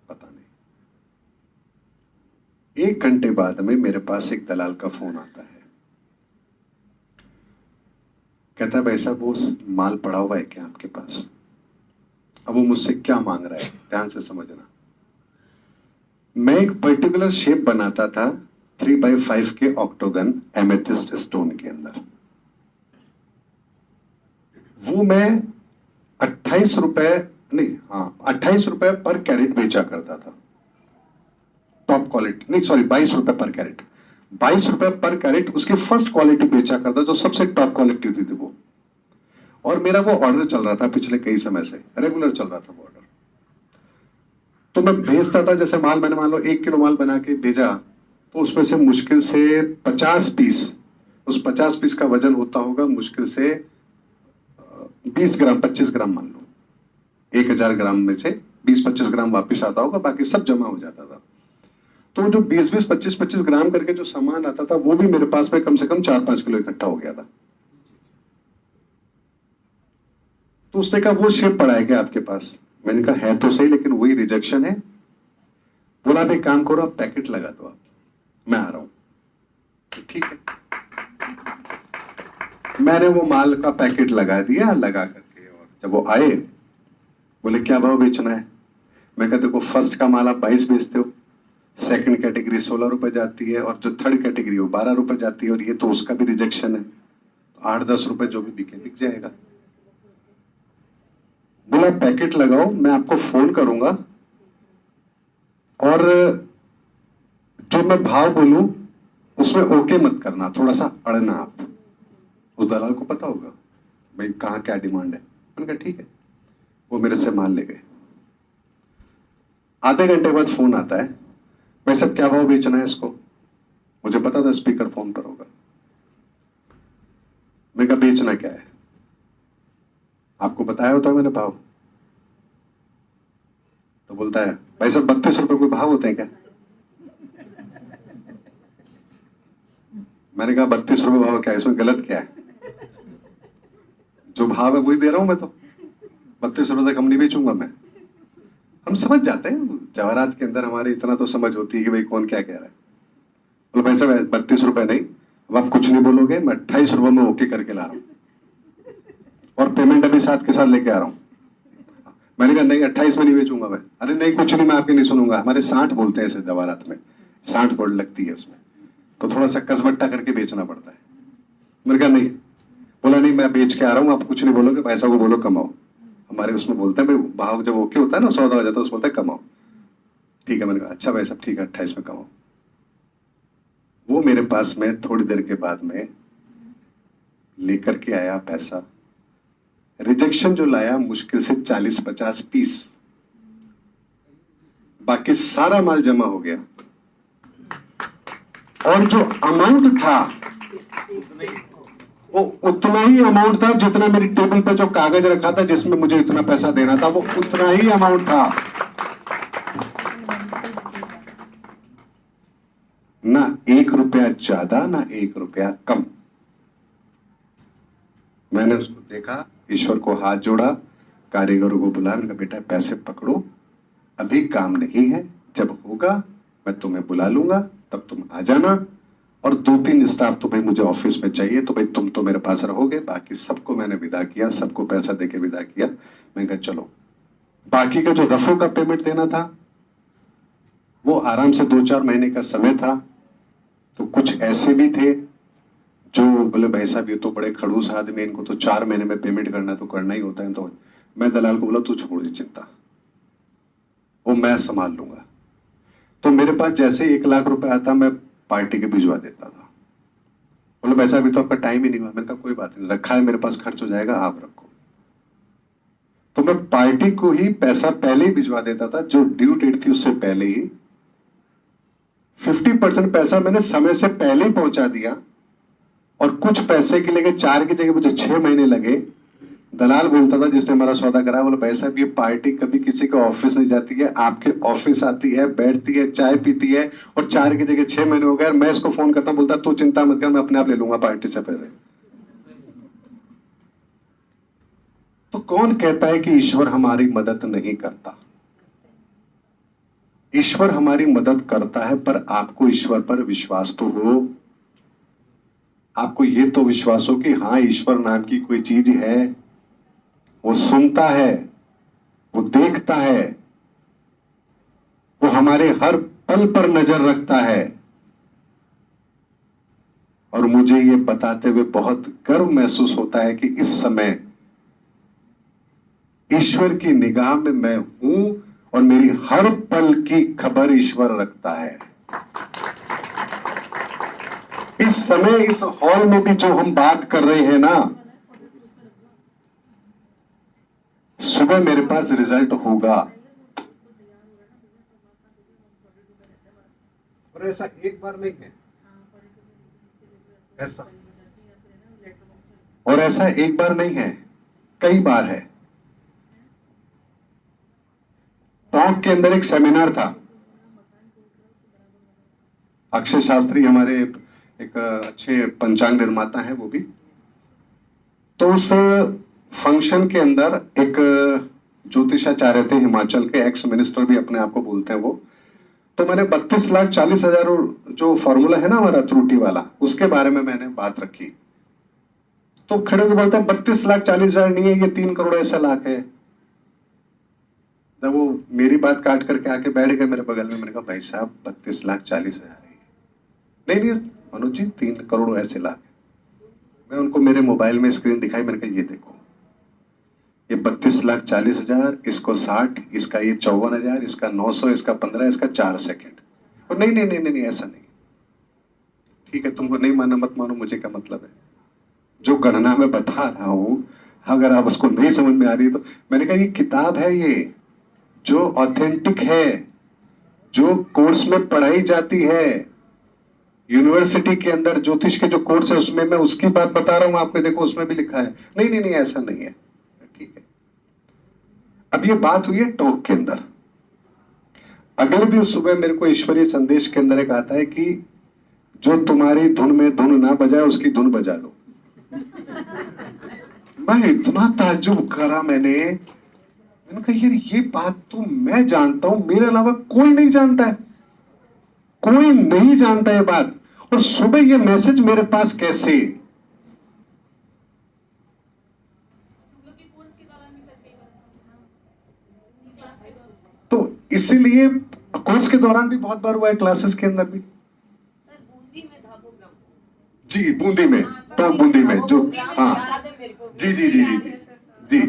पता नहीं। 1 घंटे बाद में मेरे पास एक दलाल का फोन आता है, कहता है भाई साहब वो माल पड़ा हुआ है क्या आपके पास। अब वो मुझसे क्या मांग रहा है ध्यान से समझना। मैं एक पर्टिकुलर शेप बनाता था 3x5 के ऑक्टोगन एमेथिस्ट स्टोन के अंदर। वो मैं 28 रुपए नहीं, हाँ 28 रुपए पर कैरेट बेचा करता था, टॉप क्वालिटी, नहीं सॉरी 22 रुपए पर कैरेट, 22 रुपए पर कैरेट उसकी फर्स्ट क्वालिटी बेचा करता, जो सबसे टॉप क्वालिटी होती थी वो। और मेरा वो ऑर्डर चल रहा था पिछले कई समय से, रेगुलर चल रहा था वो ऑर्डर। तो मैं भेजता था, जैसे माल मैंने मान लो 1 किलो माल बना के भेजा, तो उसमें से मुश्किल से 50 पीस, उस 50 पीस का वजन होता होगा मुश्किल से 20 ग्राम 25 ग्राम मान लो, 1000 ग्राम में से 20-25 ग्राम वापस आता होगा, बाकी सब जमा हो जाता था। तो जो 20-20 25-25 ग्राम करके जो सामान आता था वो भी मेरे पास में कम से कम 4-5 किलो इकट्ठा हो गया था। तो उसने कहा वो शेप पड़ा है क्या आपके पास? मैंने कहा है तो सही, लेकिन वही रिजेक्शन है। बोला आप एक काम करो, आप पैकेट लगा दो, आप मैं आ रहा हूं। तो ठीक है, मैंने वो माल का पैकेट लगा दिया, लगा करके, और जब वो आए बोले क्या भाव बेचना है? मैं कहते को फर्स्ट का माल आप 22 बेचते हो, सेकंड कैटेगरी 16 रुपए जाती है, और जो थर्ड कैटेगरी वो 12 रुपए जाती है, और ये तो उसका भी रिजेक्शन है, तो 8-10 रुपए जो भी बिके बिक जाएगा। बोला पैकेट लगाओ, मैं आपको फोन करूंगा, और जो मैं भाव बोलूं उसमें ओके मत करना, थोड़ा सा अड़ना आप। उस दलाल को पता होगा भाई कहाँ क्या डिमांड है। मैंने कहा ठीक है। वो मेरे से माल ले गए। आधे घंटे बाद फोन आता है, भाई साहब क्या भाव बेचना है इसको? मुझे पता था स्पीकर फोन पर होगा। मैं कहा बेचना क्या है? आपको बताया होता है मैंने भाव। तो बोलता है भाई साहब 32 रुपए कोई भाव होते हैं क्या? मैंने कहा 32 रुपए भाव क्या है, इसमें गलत क्या है? जो भाव है वही दे रहा हूं मैं, तो 32 रुपए से कम नहीं बेचूंगा मैं। हम समझ जाते हैं, जवाहरात के अंदर हमारे इतना तो समझ होती है कि भाई कौन क्या कह रहा है। बोलो भाई साहब 32 रुपए नहीं, अब आप कुछ नहीं बोलोगे, मैं 28 रुपए में ओके करके ला रहा हूं, और पेमेंट अभी साथ के साथ लेके आ रहा हूं। मैंने कहा नहीं 28 में नहीं बेचूंगा मैं। अरे नहीं कुछ नहीं, मैं आपकी नहीं सुनूंगा। हमारे 60 बोलते हैं ऐसे जवाहरात में, 60 बोर्ड लगती है उसमें, तो थोड़ा सा कसबट्टा करके बेचना पड़ता है। मैंने कहा नहीं। बोला नहीं मैं बेच के आ रहा हूँ, आप कुछ नहीं बोलोगे, पैसा को बोलो कमाओ। हमारे उसमें बोलते हैं भाई भाव जब ओके होता है ना, सौदा हो जाता है, उसमें बोलते हैं कमाओ। ठीक है। मैंने कहा अच्छा भाई साहब ठीक है 28 में कमाओ। वो मेरे पास में थोड़ी देर के बाद में लेकर के आया पैसा। रिजेक्शन जो लाया मुश्किल से 40-50 पीस, बाकी सारा माल जमा हो गया। और जो अमाउंट था वो उतना ही अमाउंट था जितना मेरी टेबल पर जो कागज रखा था जिसमें मुझे इतना पैसा देना था, वो उतना ही अमाउंट था। ना 1 रुपया ज्यादा ना 1 रुपया कम। मैंने उसको देखा, ईश्वर को हाथ जोड़ा, कारीगरों को बुलाया, मैंने कहा बेटा पैसे पकड़ो, अभी काम नहीं है, जब होगा मैं तुम्हें बुला लूंगा, तब तुम आ जाना। और 2-3 स्टाफ तो भाई मुझे ऑफिस में चाहिए, तो भाई तुम तो मेरे पास रहोगे। बाकी सबको मैंने विदा किया, सबको पैसा देके विदा किया। मैं कहा चलो। बाकी का जो रफों का पेमेंट देना था वो आराम से 2-4 महीने का समय था। तो कुछ ऐसे भी थे जो बोले भाई साहब ये तो बड़े खड़ूस आदमी, इनको तो 4 महीने में पेमेंट करना तो करना ही होता है। तो मैं दलाल को बोला तू छोड़ दी चिंता, वो मैं संभाल लूंगा। तो मेरे पास जैसे 1 लाख रुपए आता मैं पार्टी के भिजवा देता था। बोले पैसा अभी तो आपका टाइम ही नहीं हुआ। मैंने कहा कोई बात नहीं, रखा है मेरे पास, खर्च हो जाएगा, आप रखो। तो मैं पार्टी को ही पैसा पहले ही भिजवा देता था, जो ड्यू डेट थी उससे पहले ही। 50% पैसा मैंने समय से पहले ही पहुंचा दिया, और कुछ पैसे के लिए 4 की जगह मुझे 6 महीने लगे। दलाल बोलता था जिसने हमारा सौदा कराया, बोला भाई साहब ये पार्टी कभी किसी के ऑफिस नहीं जाती है, आपके ऑफिस आती है, बैठती है, चाय पीती है, और 4 की जगह 6 महीने हो गए। मैं इसको फोन करता बोलता तू चिंता मत कर, मैं अपने आप ले लूंगा पार्टी से पैसे। तो कौन कहता है कि ईश्वर हमारी मदद नहीं करता? ईश्वर हमारी मदद करता है, पर आपको ईश्वर पर विश्वास तो हो। आपको ये तो विश्वास हो कि हाँ ईश्वर नाम की कोई चीज है, वो सुनता है, वो देखता है, वो हमारे हर पल पर नजर रखता है। और मुझे ये बताते हुए बहुत गर्व महसूस होता है कि इस समय ईश्वर की निगाह में मैं हूं और मेरी हर पल की खबर ईश्वर रखता है। इस समय इस हॉल में भी जो हम बात कर रहे हैं ना, सुबह मेरे पास रिजल्ट होगा। और ऐसा एक बार नहीं है, ऐसा और ऐसा एक बार नहीं है, कई बार है। टॉक के अंदर एक सेमिनार था, अक्षय शास्त्री हमारे एक अच्छे पंचांग निर्माता हैं वो भी, तो उस फंक्शन के अंदर एक ज्योतिषाचार्य थे हिमाचल के, एक्स मिनिस्टर भी अपने आप को बोलते हैं वो। तो मैंने 32,40,000 जो फॉर्मूला है ना हमारा त्रुटि वाला, उसके बारे में मैंने बात रखी। तो खड़े होकर बोलता है 32,40,000 नहीं है, ये 3 करोड़ ऐसा लाख है। जब वो मेरी बात काट करके आके बैठ गए मेरे बगल में, मैंने कहा भाई साहब 32,40,000 है। नहीं मनोज जी 3 करोड़ ऐसे लाख। मैं उनको मेरे मोबाइल में स्क्रीन दिखाई, मैंने कहा ये देखो, ये 32,40,000, इसको 60, इसका ये 54,000, इसका 900, इसका 15, इसका 4 सेकेंड। और नहीं नहीं नहीं नहीं ऐसा नहीं। ठीक है, तुमको नहीं माना मत मानो, मुझे क्या मतलब है। जो गणना मैं बता रहा हूं, अगर आप उसको नहीं समझ में आ रही तो मैंने कहा ये किताब है, ये जो ऑथेंटिक है, जो कोर्स में पढ़ाई जाती है, यूनिवर्सिटी के अंदर ज्योतिष के जो कोर्स है उसमें मैं उसकी बात बता रहा हूं आपको। देखो उसमें भी लिखा है। नहीं नहीं नहीं ऐसा नहीं है। ठीक है, अब ये बात हुई है टॉक के अंदर। अगले दिन सुबह मेरे को ईश्वरीय संदेश के अंदर एक आता है कि जो तुम्हारी धुन में धुन ना बजाए उसकी धुन बजा दो। मैं इतना ताज्जुब करा, मैंने कहा यार ये बात तो मैं जानता हूं, मेरे अलावा कोई नहीं जानता है, कोई नहीं जानता ये बात। और सुबह ये मैसेज मेरे पास कैसे? तो इसीलिए कोर्स के दौरान भी बहुत बार हुआ है, क्लासेस के अंदर भी। जी बूंदी में, तो बूंदी में जो, हाँ जी जी जी जी जी जी।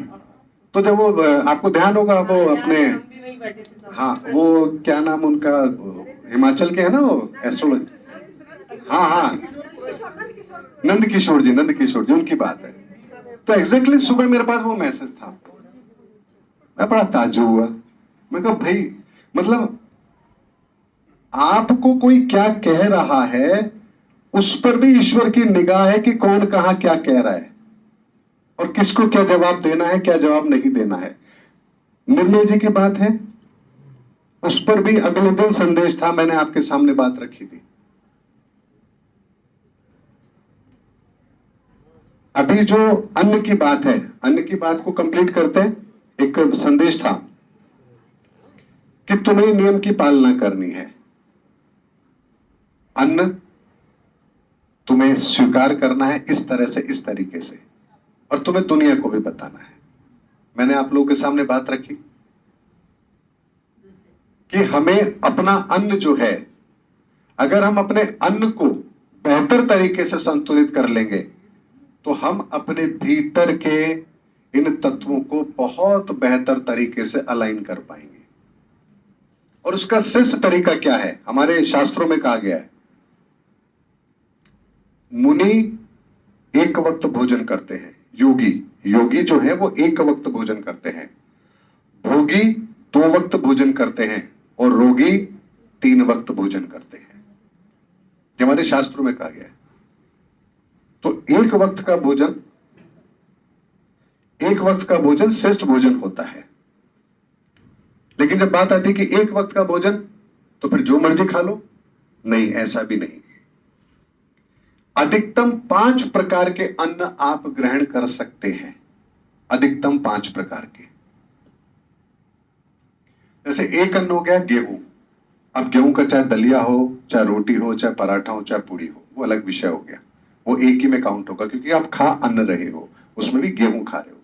तो जब वो आपको ध्यान होगा वो अपने, हाँ वो क्या नाम उनका, हिमाचल के है ना वो एस्ट्रोलॉजी, हाँ हाँ नंद किशोर जी उनकी बात है। तो एग्जैक्टली सुबह मेरे पास वो मैसेज था। मैं बड़ा ताज्जुब हुआ। मैं कहा भाई मतलब आपको कोई क्या कह रहा है उस पर भी ईश्वर की निगाह है कि कौन कहां क्या कह रहा है और किसको क्या जवाब देना है, क्या जवाब नहीं देना है। निर्मल जी की बात है, उस पर भी अगले दिन संदेश था, मैंने आपके सामने बात रखी थी। अभी जो अन्न की बात है, अन्न की बात को कंप्लीट करते हैं। एक संदेश था कि तुम्हें नियम की पालना करनी है, अन्न तुम्हें स्वीकार करना है इस तरह से, इस तरीके से, और तुम्हें दुनिया को भी बताना है। मैंने आप लोगों के सामने बात रखी कि हमें अपना अन्न जो है, अगर हम अपने अन्न को बेहतर तरीके से संतुलित कर लेंगे तो हम अपने भीतर के इन तत्वों को बहुत बेहतर तरीके से अलाइन कर पाएंगे। और उसका श्रेष्ठ तरीका क्या है? हमारे शास्त्रों में कहा गया है, मुनि एक वक्त भोजन करते हैं, योगी जो है वो एक वक्त भोजन करते हैं, भोगी 2 वक्त भोजन करते हैं और रोगी 3 वक्त भोजन करते हैं। ये हमारे शास्त्रों में कहा गया है। तो एक वक्त का भोजन श्रेष्ठ भोजन होता है। लेकिन जब बात आती है कि एक वक्त का भोजन तो फिर जो मर्जी खा लो, नहीं, ऐसा भी नहीं। अधिकतम 5 प्रकार के अन्न आप ग्रहण कर सकते हैं, अधिकतम 5 प्रकार के। जैसे एक अन्न हो गया गेहूं। अब गेहूं का चाहे दलिया हो, चाहे रोटी हो, चाहे पराठा हो, चाहे पूड़ी हो, वो अलग विषय हो गया, वो एक ही में काउंट होगा क्योंकि आप खा अन्न रहे हो, उसमें भी गेहूं खा रहे हो।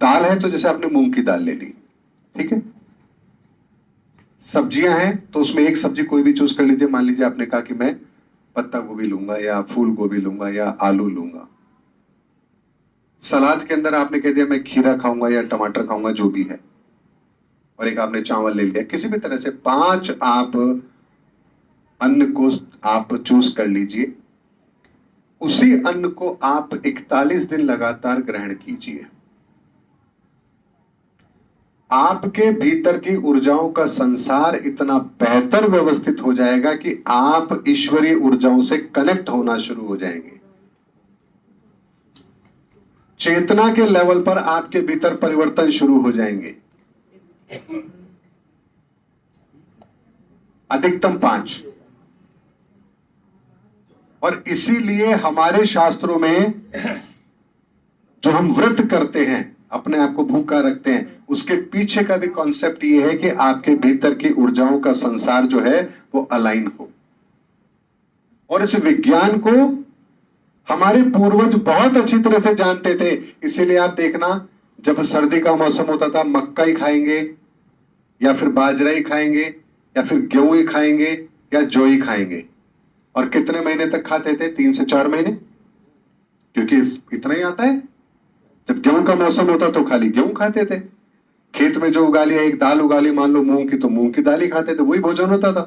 दाल है तो जैसे आपने मूंग की दाल ले ली, ठीक है। सब्जियां हैं तो उसमें एक सब्जी कोई भी चूज कर लीजिए। मान लीजिए आपने कहा कि मैं पत्ता गोभी लूंगा या फूल गोभी लूंगा या आलू लूंगा, सलाद के अंदर आपने कह दिया मैं खीरा खाऊंगा या टमाटर खाऊंगा, जो भी है, और एक आपने चावल ले लिया, किसी भी तरह से 5 आप अन्न को आप चूज कर लीजिए। उसी अन्न को आप 41 दिन लगातार ग्रहण कीजिए। आपके भीतर की ऊर्जाओं का संसार इतना बेहतर व्यवस्थित हो जाएगा कि आप ईश्वरीय ऊर्जाओं से कनेक्ट होना शुरू हो जाएंगे। चेतना के लेवल पर आपके भीतर परिवर्तन शुरू हो जाएंगे। अधिकतम 5। और इसीलिए हमारे शास्त्रों में जो हम व्रत करते हैं, अपने आप को भूखा रखते हैं, उसके पीछे का भी कॉन्सेप्ट ये है कि आपके भीतर की ऊर्जाओं का संसार जो है वो अलाइन हो। और इस विज्ञान को हमारे पूर्वज बहुत अच्छी तरह से जानते थे। इसीलिए आप देखना, जब सर्दी का मौसम होता था, मक्का ही खाएंगे या फिर बाजरा ही खाएंगे या फिर गेहूं ही खाएंगे या जौ ही खाएंगे। और कितने महीने तक खाते थे? 3 से 4 महीने, क्योंकि इतना ही आता है। जब गेहूं का मौसम होता तो खाली गेहूं खाते थे। खेत में जो उगा लिया, एक दाल उगा ली, मान लो मूंग की, तो मूंग की दाल ही खाते थे। वही भोजन होता था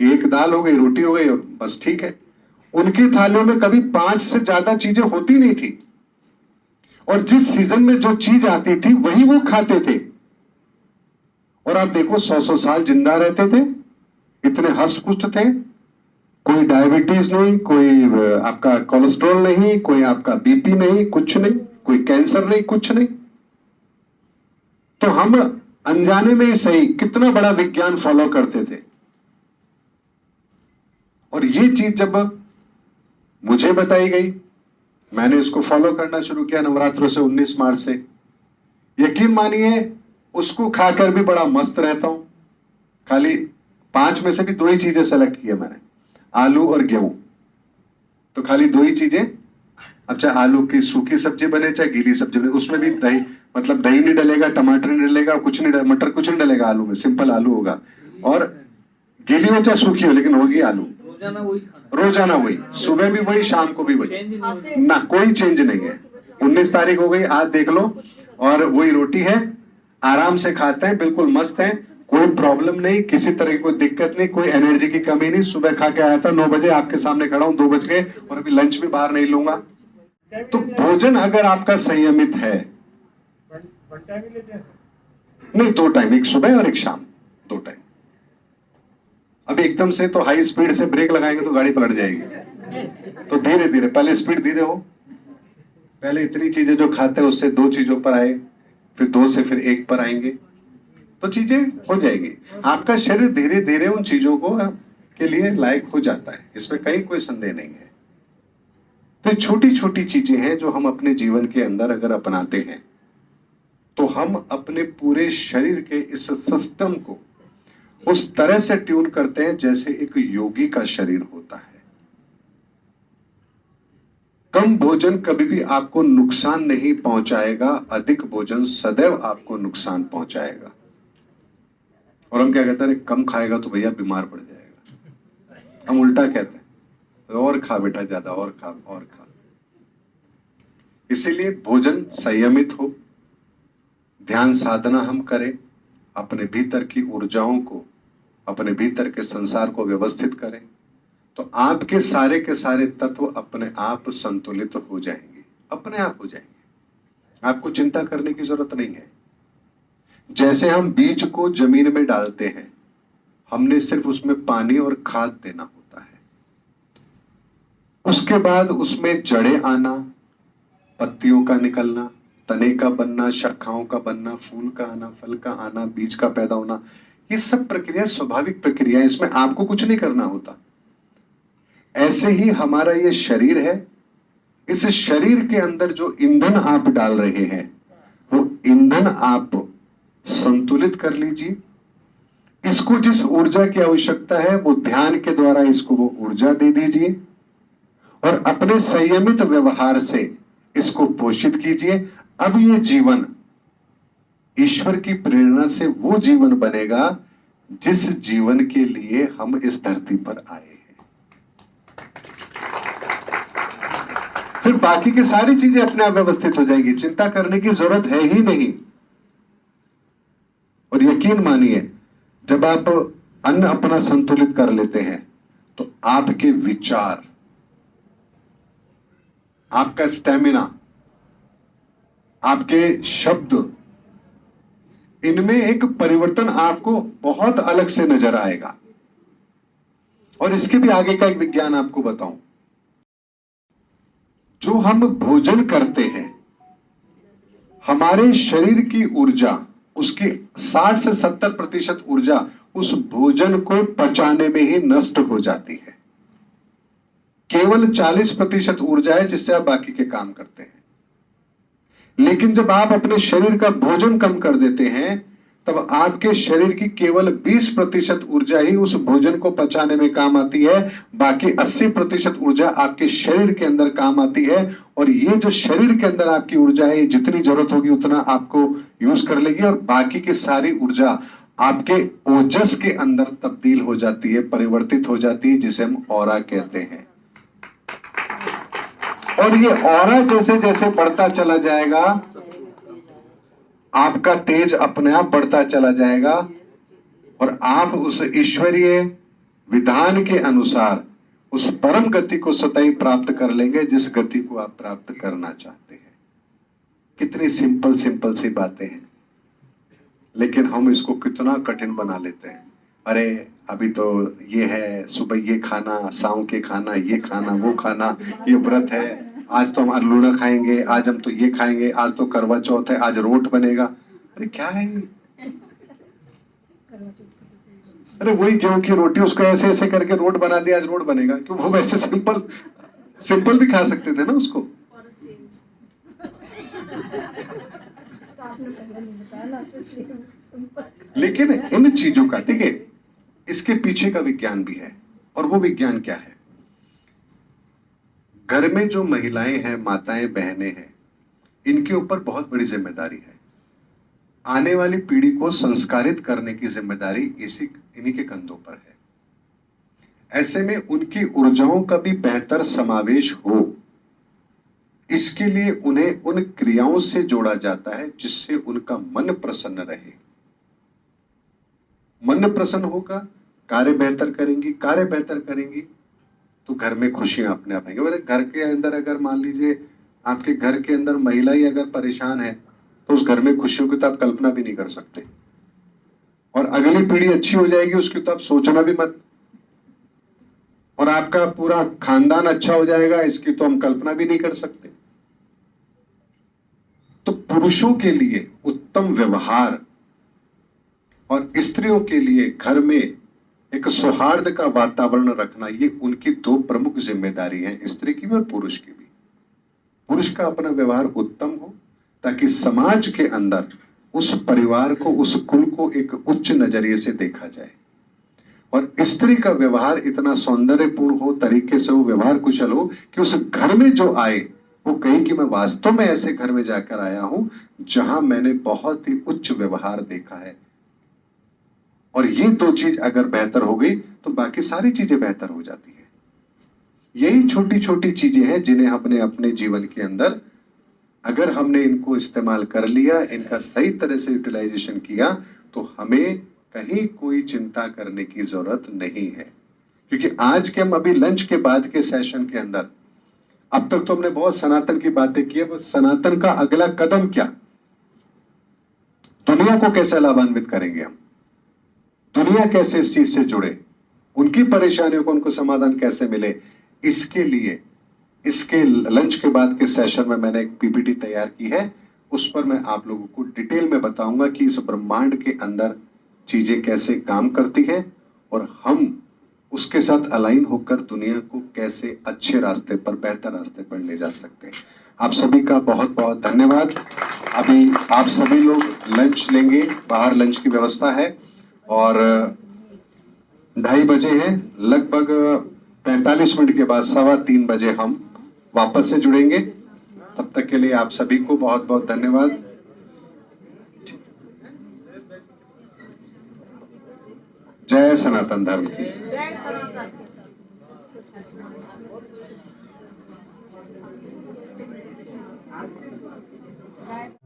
कि एक दाल हो गई, रोटी हो गई और बस ठीक है। उनकी थालियों में कभी 5 से ज्यादा चीजें होती नहीं थी। और जिस सीजन में जो चीज आती थी वही वो खाते थे। और आप देखो 100-100 साल जिंदा रहते थे, इतने हष्ट पुष्ट थे, कोई डायबिटीज नहीं, कोई आपका कोलेस्ट्रॉल नहीं, कोई आपका बीपी नहीं, कुछ नहीं, कोई कैंसर नहीं, कुछ नहीं। तो हम अनजाने में ही सही कितना बड़ा विज्ञान फॉलो करते थे। और ये चीज जब मुझे बताई गई, मैंने इसको फॉलो करना शुरू किया नवरात्रों से, 19 मार्च से। यकीन मानिए उसको खाकर भी बड़ा मस्त रहता हूं। खाली 5 में से भी 2 ही चीजें सेलेक्ट की है मैंने, आलू और गेहूं। तो खाली 2 ही चीजें। अब चाहे आलू की सूखी सब्जी बने चाहे गीली सब्जी बने, उसमें भी दही, मतलब दही नहीं डलेगा, टमाटर नहीं डलेगा, कुछ नहीं, मटर कुछ नहीं डलेगा आलू में, सिंपल आलू होगा। और गीली हो चाहे सूखी हो, लेकिन होगी आलू। रोजाना वही, सुबह भी वही, शाम को भी वही, ना कोई चेंज नहीं है। 19 तारीख हो गई, आज देख लो, और वही रोटी है, आराम से खाते हैं, बिल्कुल मस्त है, कोई प्रॉब्लम नहीं, किसी तरह की कोई दिक्कत नहीं, कोई एनर्जी की कमी नहीं। सुबह खा के आया था 9 बजे, आपके सामने खड़ा हूं 2 बज गए, और अभी लंच भी बाहर नहीं लूंगा। तो भोजन अगर आपका संयमित है, नहीं 2 टाइम, एक सुबह और एक शाम, 2 टाइम। अब एकदम से तो हाई स्पीड से ब्रेक लगाएंगे तो गाड़ी पलट जाएगी। तो धीरे धीरे, पहले स्पीड धीरे हो, पहले इतनी चीजें जो खाते हैं उससे 2 चीजों पर आए, फिर 2 से फिर 1 पर आएंगे, तो चीजें हो जाएगी। आपका शरीर धीरे धीरे उन चीजों को के लिए लायक हो जाता है, इसमें कहीं कोई संदेह नहीं है। तो छोटी छोटी चीजें हैं जो हम अपने जीवन के अंदर अगर अपनाते हैं तो हम अपने पूरे शरीर के इस सिस्टम को उस तरह से ट्यून करते हैं जैसे एक योगी का शरीर होता है। कम भोजन कभी भी आपको नुकसान नहीं पहुंचाएगा, अधिक भोजन सदैव आपको नुकसान पहुंचाएगा। और हम क्या कहते हैं, कम खाएगा तो भैया बीमार पड़ जाएगा। हम उल्टा कहते हैं, और खा बेटा, ज्यादा और खा और खा। इसीलिए भोजन संयमित हो, ध्यान साधना हम करें, अपने भीतर की ऊर्जाओं को, अपने भीतर के संसार को व्यवस्थित करें, तो आपके सारे के सारे तत्व अपने आप संतुलित हो जाएंगे, अपने आप हो जाएंगे। आपको चिंता करने की जरूरत नहीं है। जैसे हम बीज को जमीन में डालते हैं, हमने सिर्फ उसमें पानी और खाद देना होता है। उसके बाद उसमें जड़ें आना, पत्तियों का निकलना, तने का बनना, शाखाओं का बनना, फूल का आना, फल का आना, बीज का पैदा होना, ये सब प्रक्रिया स्वाभाविक प्रक्रिया है, इसमें आपको कुछ नहीं करना होता। ऐसे ही हमारा ये शरीर है, इस शरीर के अंदर जो ईंधन आप डाल रहे हैं वो ईंधन आप संतुलित कर लीजिए। इसको जिस ऊर्जा की आवश्यकता है वो ध्यान के द्वारा इसको वो ऊर्जा दे दीजिए और अपने संयमित व्यवहार से इसको पोषित कीजिए। अब ये जीवन ईश्वर की प्रेरणा से वो जीवन बनेगा जिस जीवन के लिए हम इस धरती पर आए हैं। फिर बाकी की सारी चीजें अपने आप व्यवस्थित हो जाएंगी, चिंता करने की जरूरत है ही नहीं। और यकीन मानिए, जब आप अन्न अपना संतुलित कर लेते हैं तो आपके विचार, आपका स्टेमिना, आपके शब्द, इनमें एक परिवर्तन आपको बहुत अलग से नजर आएगा। और इसके भी आगे का एक विज्ञान आपको बताऊं, जो हम भोजन करते हैं, हमारे शरीर की ऊर्जा, उसकी 60 से 70% ऊर्जा उस भोजन को पचाने में ही नष्ट हो जाती है। केवल 40% ऊर्जा है जिससे आप बाकी के काम करते हैं। लेकिन जब आप अपने शरीर का भोजन कम कर देते हैं, तब आपके शरीर की केवल 20% ऊर्जा ही उस भोजन को पचाने में काम आती है। बाकी 80% ऊर्जा आपके शरीर के अंदर काम आती है। और ये जो शरीर के अंदर आपकी ऊर्जा है, ये जितनी जरूरत होगी उतना आपको यूज कर लेगी, और बाकी की सारी ऊर्जा आपके ओजस के अंदर तब्दील हो जाती है, परिवर्तित हो जाती है, जिसे हम ऑरा कहते हैं। और ये ऑरा जैसे जैसे बढ़ता चला जाएगा, आपका तेज अपने आप बढ़ता चला जाएगा, और आप उस ईश्वरीय विधान के अनुसार उस परम गति को स्वतः प्राप्त कर लेंगे, जिस गति को आप प्राप्त करना चाहते हैं। कितनी सिंपल सिंपल सी बातें हैं, लेकिन हम इसको कितना कठिन बना लेते हैं। अरे अभी तो ये है, सुबह ये खाना, शाम के खाना, ये खाना, वो खाना, ये व्रत है, आज तो हम अल्लूड़ा खाएंगे, आज हम तो ये खाएंगे, आज तो करवा चौथ है, आज रोट बनेगा। अरे क्या है ये? अरे वही गेहूं की रोटी, उसको ऐसे ऐसे करके रोट बना दिया, आज रोट बनेगा। क्यों? वो वैसे सिंपल सिंपल भी खा सकते थे ना उसको। लेकिन इन चीजों का, ठीक है, इसके पीछे का विज्ञान भी है। और वो विज्ञान क्या है? घर में जो महिलाएं हैं, माताएं, बहनें हैं, इनके ऊपर बहुत बड़ी जिम्मेदारी है। आने वाली पीढ़ी को संस्कारित करने की जिम्मेदारी इन्हीं के कंधों पर है। ऐसे में उनकी ऊर्जाओं का भी बेहतर समावेश हो, इसके लिए उन्हें उन क्रियाओं से जोड़ा जाता है जिससे उनका मन प्रसन्न रहे। मन प्रसन्न होगा, कार्य बेहतर करेंगी, कार्य बेहतर करेंगी तो घर में खुशियां अपने आप आएंगी। अगर घर के अंदर, अगर मान लीजिए आपके घर के अंदर महिला ही अगर परेशान है, तो उस घर में खुशियों की तो आप कल्पना भी नहीं कर सकते। और अगली पीढ़ी अच्छी हो जाएगी उसकी तो आप सोचना भी मत। और आपका पूरा खानदान अच्छा हो जाएगा, इसकी तो हम कल्पना भी नहीं कर सकते। तो पुरुषों के लिए उत्तम व्यवहार और स्त्रियों के लिए घर में एक सौहार्द का वातावरण रखना, ये उनकी दो प्रमुख जिम्मेदारी है, स्त्री की भी और पुरुष की भी। पुरुष का अपना व्यवहार उत्तम हो ताकि समाज के अंदर उस परिवार को, उस कुल को एक उच्च नजरिए से देखा जाए, और स्त्री का व्यवहार इतना सौंदर्यपूर्ण हो, तरीके से वो व्यवहार कुशल हो कि उस घर में जो आए वो कहे कि मैं वास्तव में ऐसे घर में जाकर आया हूं जहां मैंने बहुत ही उच्च व्यवहार देखा है। और ये दो चीज अगर बेहतर हो गई तो बाकी सारी चीजें बेहतर हो जाती है। यही छोटी छोटी चीजें हैं जिन्हें हमने अपने जीवन के अंदर, अगर हमने इनको इस्तेमाल कर लिया, इनका सही तरह से यूटिलाइजेशन किया, तो हमें कहीं कोई चिंता करने की जरूरत नहीं है। क्योंकि आज के हम अभी लंच के बाद के सेशन के अंदर, अब तक तो हमने बहुत सनातन की बातें की है, बस सनातन का अगला कदम क्या, दुनिया को कैसे लाभान्वित करेंगे हम, दुनिया कैसे इस चीज से जुड़े, उनकी परेशानियों को उनको समाधान कैसे मिले, इसके लिए इसके लंच के बाद के सेशन में मैंने एक पीपीटी तैयार की है। उस पर मैं आप लोगों को डिटेल में बताऊंगा कि इस ब्रह्मांड के अंदर चीजें कैसे काम करती हैं और हम उसके साथ अलाइन होकर दुनिया को कैसे अच्छे रास्ते पर, बेहतर रास्ते पर ले जा सकते हैं। आप सभी का बहुत बहुत धन्यवाद। अभी आप सभी लोग लंच लेंगे, बाहर लंच की व्यवस्था है और 2:30 बजे हैं, लगभग 45 मिनट के बाद 2:15 बजे हम वापस से जुड़ेंगे। तब तक के लिए आप सभी को बहुत बहुत धन्यवाद। जय सनातन धर्म की। है